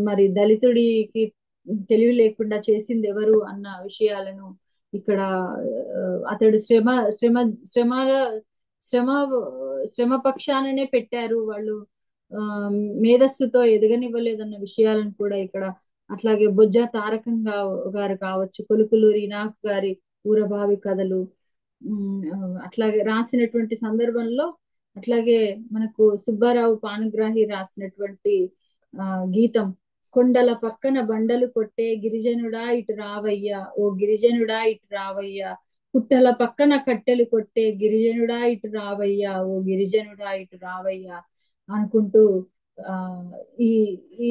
మరి దళితుడికి తెలివి లేకుండా చేసింది ఎవరు అన్న విషయాలను ఇక్కడ అతడు శ్రమ పక్షాననే పెట్టారు వాళ్ళు మేధస్సుతో ఎదగనివ్వలేదన్న విషయాలను కూడా ఇక్కడ అట్లాగే బొజ్జ తారకం గారు కావచ్చు, కొలుకులూరి నాక్ గారి ఊరబావి కథలు అట్లాగే రాసినటువంటి సందర్భంలో అట్లాగే మనకు సుబ్బారావు పానుగ్రాహి రాసినటువంటి గీతం కొండల పక్కన బండలు కొట్టే గిరిజనుడా ఇటు రావయ్యా ఓ గిరిజనుడా ఇటు రావయ్యా పుట్టల పక్కన కట్టెలు కొట్టే గిరిజనుడా ఇటు రావయ్యా ఓ గిరిజనుడా ఇటు రావయ్యా అనుకుంటూ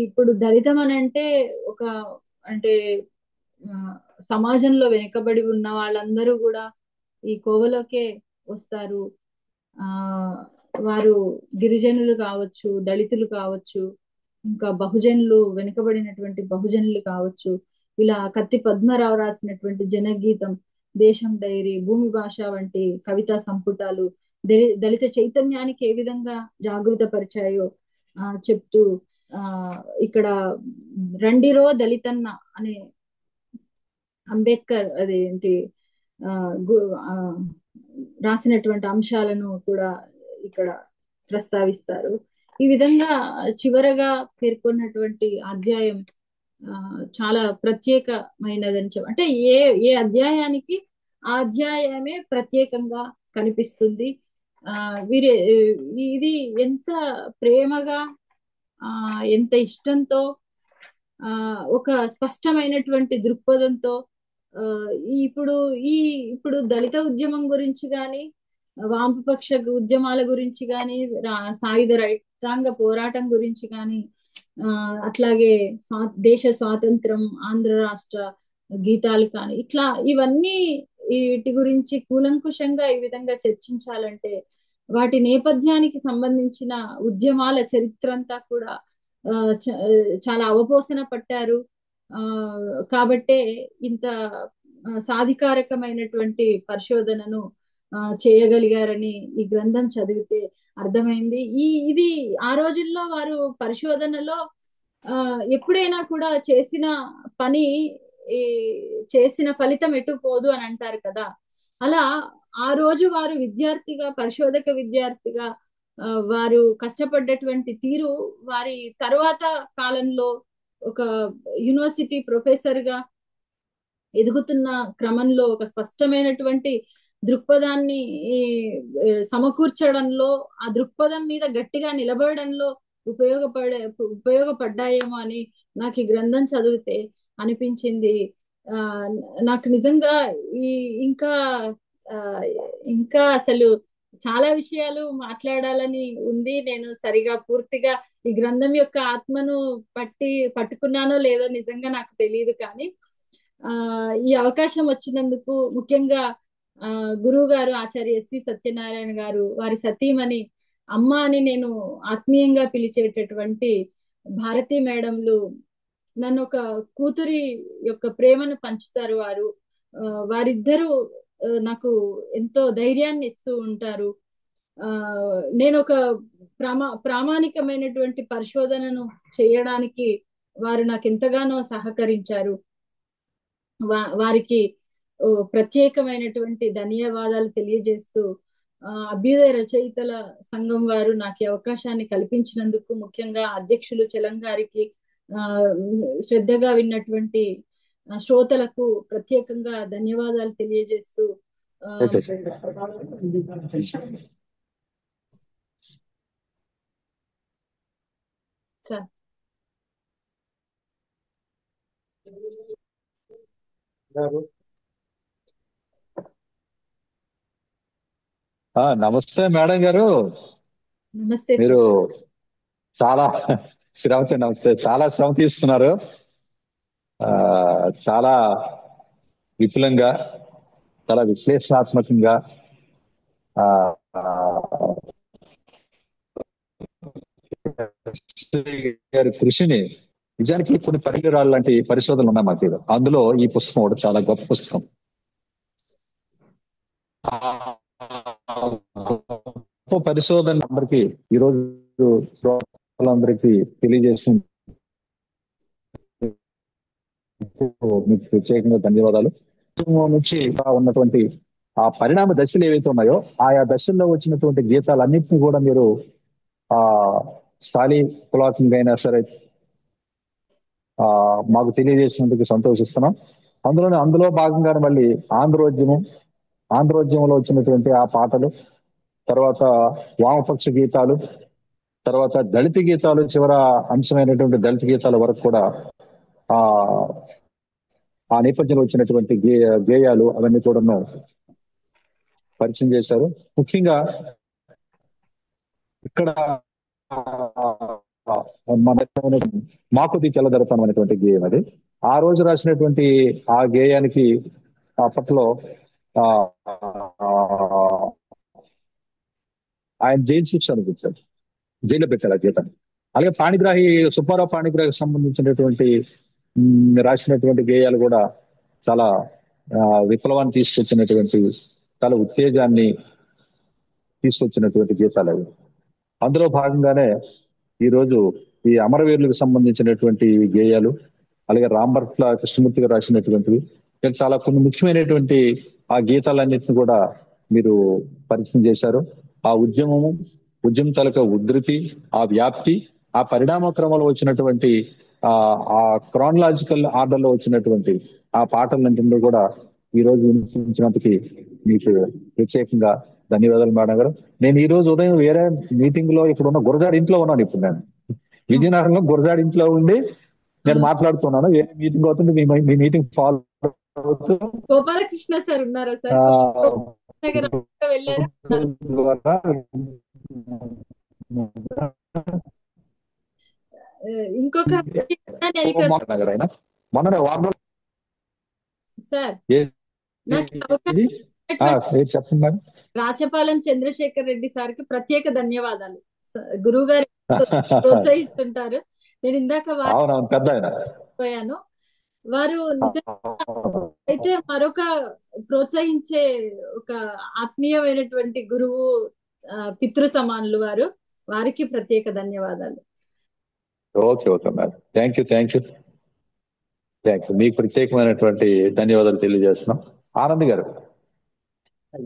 ఇప్పుడు దళితం అని అంటే సమాజంలో వెనుకబడి ఉన్న వాళ్ళందరూ కూడా ఈ కోవలోకే వస్తారు. వారు గిరిజనులు కావచ్చు, దళితులు కావచ్చు, ఇంకా బహుజనులు వెనుకబడినటువంటి బహుజనులు కావచ్చు. ఇలా కత్తి పద్మరావు రాసినటువంటి జనగీతం, దేశం డైరీ, భూమి భాష వంటి కవితా సంపుటాలు దళిత చైతన్యానికి ఏ విధంగా జాగృత పరిచాయో చెప్తూ ఇక్కడ రండిరో దళితన్న అనే అంబేద్కర్ అదేంటి రాసినటువంటి అంశాలను కూడా ఇక్కడ ప్రస్తావిస్తారు. ఈ విధంగా చివరగా పేర్కొన్నటువంటి అధ్యాయం చాలా ప్రత్యేకమైనదని అంటే ఏ అధ్యాయానికి ఆ అధ్యాయమే ప్రత్యేకంగా కనిపిస్తుంది. ఇది ఎంత ప్రేమగా ఎంత ఇష్టంతో ఒక స్పష్టమైనటువంటి దృక్పథంతో ఇప్పుడు దళిత ఉద్యమం గురించి కానీ వామపక్ష ఉద్యమాల గురించి కానీ సాయుధ రైతాంగ పోరాటం గురించి కానీ అట్లాగే దేశ స్వాతంత్రం, ఆంధ్ర రాష్ట్ర గీతాలు కానీ ఇట్లా ఇవన్నీ వీటి గురించి కూలంకుషంగా ఈ విధంగా చర్చించాలంటే వాటి నేపథ్యానికి సంబంధించిన ఉద్యమాల చరిత్ర అంతా కూడా చాలా అవపోసన పట్టారు. కాబట్టే ఇంత సాధికారకమైనటువంటి పరిశోధనను చేయగలిగారని ఈ గ్రంథం చదివితే అర్థమైంది. ఇది ఆ రోజుల్లో వారు పరిశోధనలో ఎప్పుడైనా కూడా చేసిన ఫలితం ఎటు పోదు అని అంటారు కదా. అలా ఆ రోజు వారు పరిశోధక విద్యార్థిగా వారు కష్టపడ్డటువంటి తీరు వారి తర్వాత కాలంలో ఒక యూనివర్సిటీ ప్రొఫెసర్ గా ఎదుగుతున్న క్రమంలో ఒక స్పష్టమైనటువంటి దృక్పథాన్ని సమకూర్చడంలో, ఆ దృక్పథం మీద గట్టిగా నిలబడడంలో ఉపయోగపడ్డాయేమో అని నాకు ఈ గ్రంథం చదివితే అనిపించింది. నాకు నిజంగా ఇంకా అసలు చాలా విషయాలు మాట్లాడాలని ఉంది. నేను సరిగా పూర్తిగా ఈ గ్రంథం యొక్క ఆత్మను పట్టుకున్నానో లేదో నిజంగా నాకు తెలియదు. కానీ ఆ ఈ అవకాశం వచ్చినందుకు ముఖ్యంగా ఆ గురువు గారు ఆచార్య ఎస్వి సత్యనారాయణ గారు, వారి సతీమణి అమ్మ అని నేను ఆత్మీయంగా పిలిచేటటువంటి భారతీ మేడంలు నన్ను ఒక కూతురి యొక్క ప్రేమను పంచుతారు. వారు వారిద్దరూ నాకు ఎంతో ధైర్యాన్ని ఇస్తూ ఉంటారు. ఆ నేను ఒక ప్రామాణికమైనటువంటి పరిశోధనను చేయడానికి వారు నాకు ఎంతగానో సహకరించారు. వారికి ప్రత్యేకమైనటువంటి ధన్యవాదాలు తెలియజేస్తూ అభ్యుదయ రచయితల సంఘం వారు నాకు ఈ అవకాశాన్ని కల్పించినందుకు, ముఖ్యంగా అధ్యక్షులు చలం గారికి, శ్రద్ధగా విన్నటువంటి శ్రోతలకు ప్రత్యేకంగా ధన్యవాదాలు తెలియజేస్తూ నమస్తే మేడం గారు. నమస్తే. మీరు చాలా నమస్తే, చాలా శ్రమ తీసుకున్నారు. చాలా విపులంగా, చాలా విశ్లేషణాత్మకంగా గారి కృషిని, నిజానికి కొన్ని పరికరాలు లాంటి పరిశోధనలు ఉన్నాయి మాకు. అందులో ఈ పుస్తకం కూడా చాలా గొప్ప పుస్తకం. గొప్ప పరిశోధన అందరికీ ఈరోజు శ్రోతలందరికీ తెలియజేస్తుంది. మీకు ప్రత్యేకంగా ధన్యవాదాలు. నుంచి ఉన్నటువంటి ఆ పరిణామ దశలు ఏవైతే ఉన్నాయో ఆయా దశల్లో వచ్చినటువంటి గీతాలన్నింటినీ కూడా మీరు స్థాయి పులాకింగ్ అయినా సరే మాకు తెలియజేసినందుకు సంతోషిస్తున్నాం. అందులో భాగంగానే మళ్ళీ ఆంధ్రోద్యమంలో వచ్చినటువంటి ఆ పాటలు, తర్వాత వామపక్ష గీతాలు, తర్వాత దళిత గీతాలు, చివర అంశమైనటువంటి దళిత గీతాల వరకు కూడా ఆ నేపథ్యంలో వచ్చినటువంటి గేయాలు అవన్నీ కూడా పరిచయం చేశారు. ముఖ్యంగా ఇక్కడ మాకుది తెల్లదొరతనం అనేటువంటి గేయం అది. ఆ రోజు రాసినటువంటి ఆ గేయానికి అప్పట్లో ఆయన జైలు శిక్ష అనిపించారు, జైల్లో పెట్టారు ఆ గీతాన్ని. అలాగే సుబ్బారావు పాణిగ్రాహికి సంబంధించినటువంటి రాసినటువంటి గేయాలు కూడా చాలా విప్లవాన్ని తీసుకొచ్చినటువంటి, చాలా ఉత్తేజాన్ని తీసుకొచ్చినటువంటి గీతాలు అవి. అందులో భాగంగానే ఈరోజు ఈ అమరవీరులకు సంబంధించినటువంటి గేయాలు, అలాగే రాంభట్ల కృష్ణమూర్తి గారు రాసినటువంటివి, చాలా కొన్ని ముఖ్యమైనటువంటి ఆ గీతాలన్నింటినీ కూడా మీరు పరిచయం చేశారు. ఆ ఉద్యమం తాలూకా ఉధృతి, ఆ వ్యాప్తి, ఆ పరిణామ క్రమంలో వచ్చినటువంటి ఆ క్రానలాజికల్ ఆర్డర్ లో వచ్చినటువంటి ఆ పాటలన్నింటినీ కూడా ఈ రోజు వినిపించినందుకు మీకు ప్రత్యేకంగా ధన్యవాదాలు మేడం గారు. నేను ఈ రోజు ఉదయం వేరే మీటింగ్ లో ఇప్పుడు ఉన్న గురజాడ ఇంట్లో ఉన్నాను. ఇప్పుడు నేను విజయనగరంలో గురజాడ ఇంట్లో ఉండి నేను మాట్లాడుతున్నాను. ఏ మీటింగ్ అవుతుంది మీ మీటింగ్ ఫాలో అవుతూ. గోపాలకృష్ణ సార్ ఉన్నారా సార్? ఇంకొక మొన్ననే వారం సార్ చెప్పండి. రాచపాలెం చంద్రశేఖర్ రెడ్డి సార్కి ప్రత్యేక ధన్యవాదాలు. గురువు గారు ప్రోత్సహిస్తుంటారు. నేను ఇందాక పోయాను. వారు అయితే మరొక ప్రోత్సహించే ఒక ఆత్మీయమైనటువంటి గురువు, పితృ సమానులు వారు. వారికి ప్రత్యేక ధన్యవాదాలు. Okay madam, thank you. మీకు ప్రత్యేకమైనటువంటి ధన్యవాదాలు తెలియజేస్తున్నాం. ఆనంద్ గారు,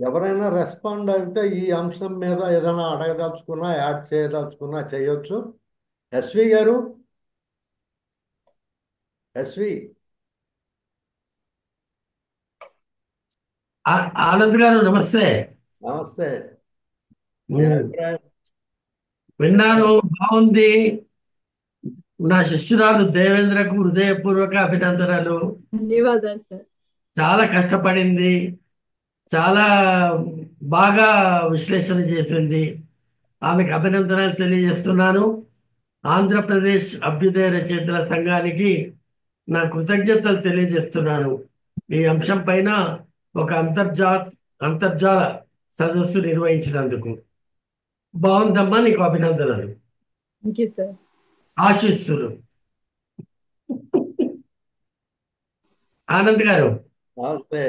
ఎవరైనా రెస్పాండ్ అయితే ఈ అంశం మీద ఏదైనా అడగదలుచుకున్నా, యాడ్ చేయదలుచుకున్నా చేయొచ్చు. ఎస్వి గారు, ఆనంద్ గారు నమస్తే. విన్నాను, బాగుంది. నా శిష్యురాలు దేవేంద్రకు హృదయపూర్వక అభినందనలు. ధన్యవాదాలు సార్. చాలా కష్టపడింది, చాలా బాగా విశ్లేషణ చేసింది. ఆమెకు అభినందనలు తెలియజేస్తున్నాను. ఆంధ్రప్రదేశ్ అభ్యుదయ రచయితల సంఘానికి నా కృతజ్ఞతలు తెలియజేస్తున్నాను. ఈ అంశం పైన ఒక అంతర్జాల సదస్సు నిర్వహించినందుకు. బాగుందమ్మా, నీకు అభినందనలు, థ్యాంక్ యూ సార్. ఆశీస్సులు. ఆనంద్ గారు, నమస్తే.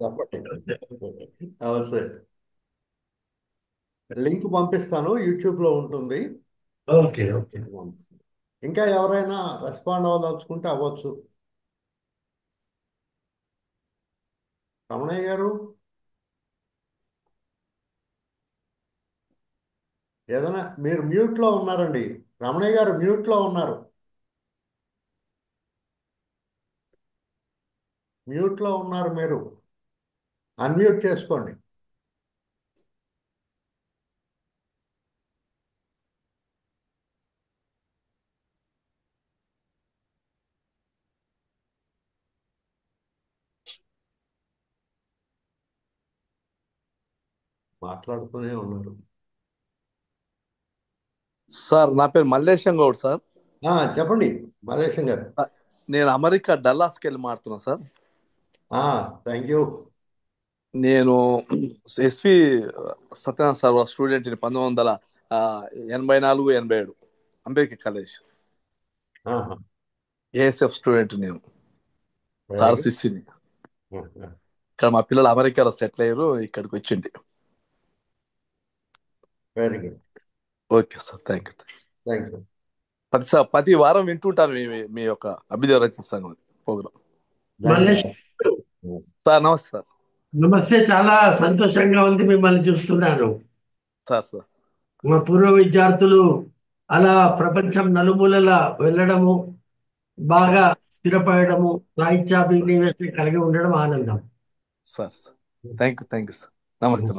చెప్పండి. నమస్తే. లింక్ పంపిస్తాను, యూట్యూబ్లో ఉంటుంది. Okay okay. ఇంకా ఎవరైనా రెస్పాండ్ అవ్వదలుచుకుంటే అవ్వచ్చు. రమణయ్య గారు ఏదైనా, మీరు మ్యూట్లో ఉన్నారండి. రమణయ్య గారు మ్యూట్లో ఉన్నారు. మ్యూట్లో ఉన్నారు మీరు. అన్మ్యూట్ చేసుకోండి. మాట్లాడుతూనే ఉన్నారు. సార్, నా పేరు మల్లేశం గౌడ్ సార్. చెప్పండి మలేశం గారు. నేను అమెరికా డల్లాస్కి వెళ్ళి మాట్లాడుతున్నా సార్. Thank you. నేను SV Satyanarayana sir student 1984-87 Ambedkar college ASF student నేను. సార్ శిష్యుని. ఇక్కడ మా పిల్లలు అమెరికాలో సెటిల్ అయ్యారు, ఇక్కడికి వచ్చింది. Very good. Okay sir, thank you. Thank you. ప్రతి వారం వింటుంటాను మీ యొక్క అభ్యుదయ రచన సంఘం ప్రోగ్రాం. మల్లేష్ సార్ నమస్తే సార్. నమస్తే. చాలా సంతోషంగా ఉంది మిమ్మల్ని చూస్తున్నాను. సార్ మా పూర్వ విద్యార్థులు అలా ప్రపంచం నలుమూలల వెళ్ళడము, బాగా స్థిరపడము, సాహిత్యాభినివేశం కలిగి ఉండడం ఆనందం. Sir thank you sir. నమస్తే.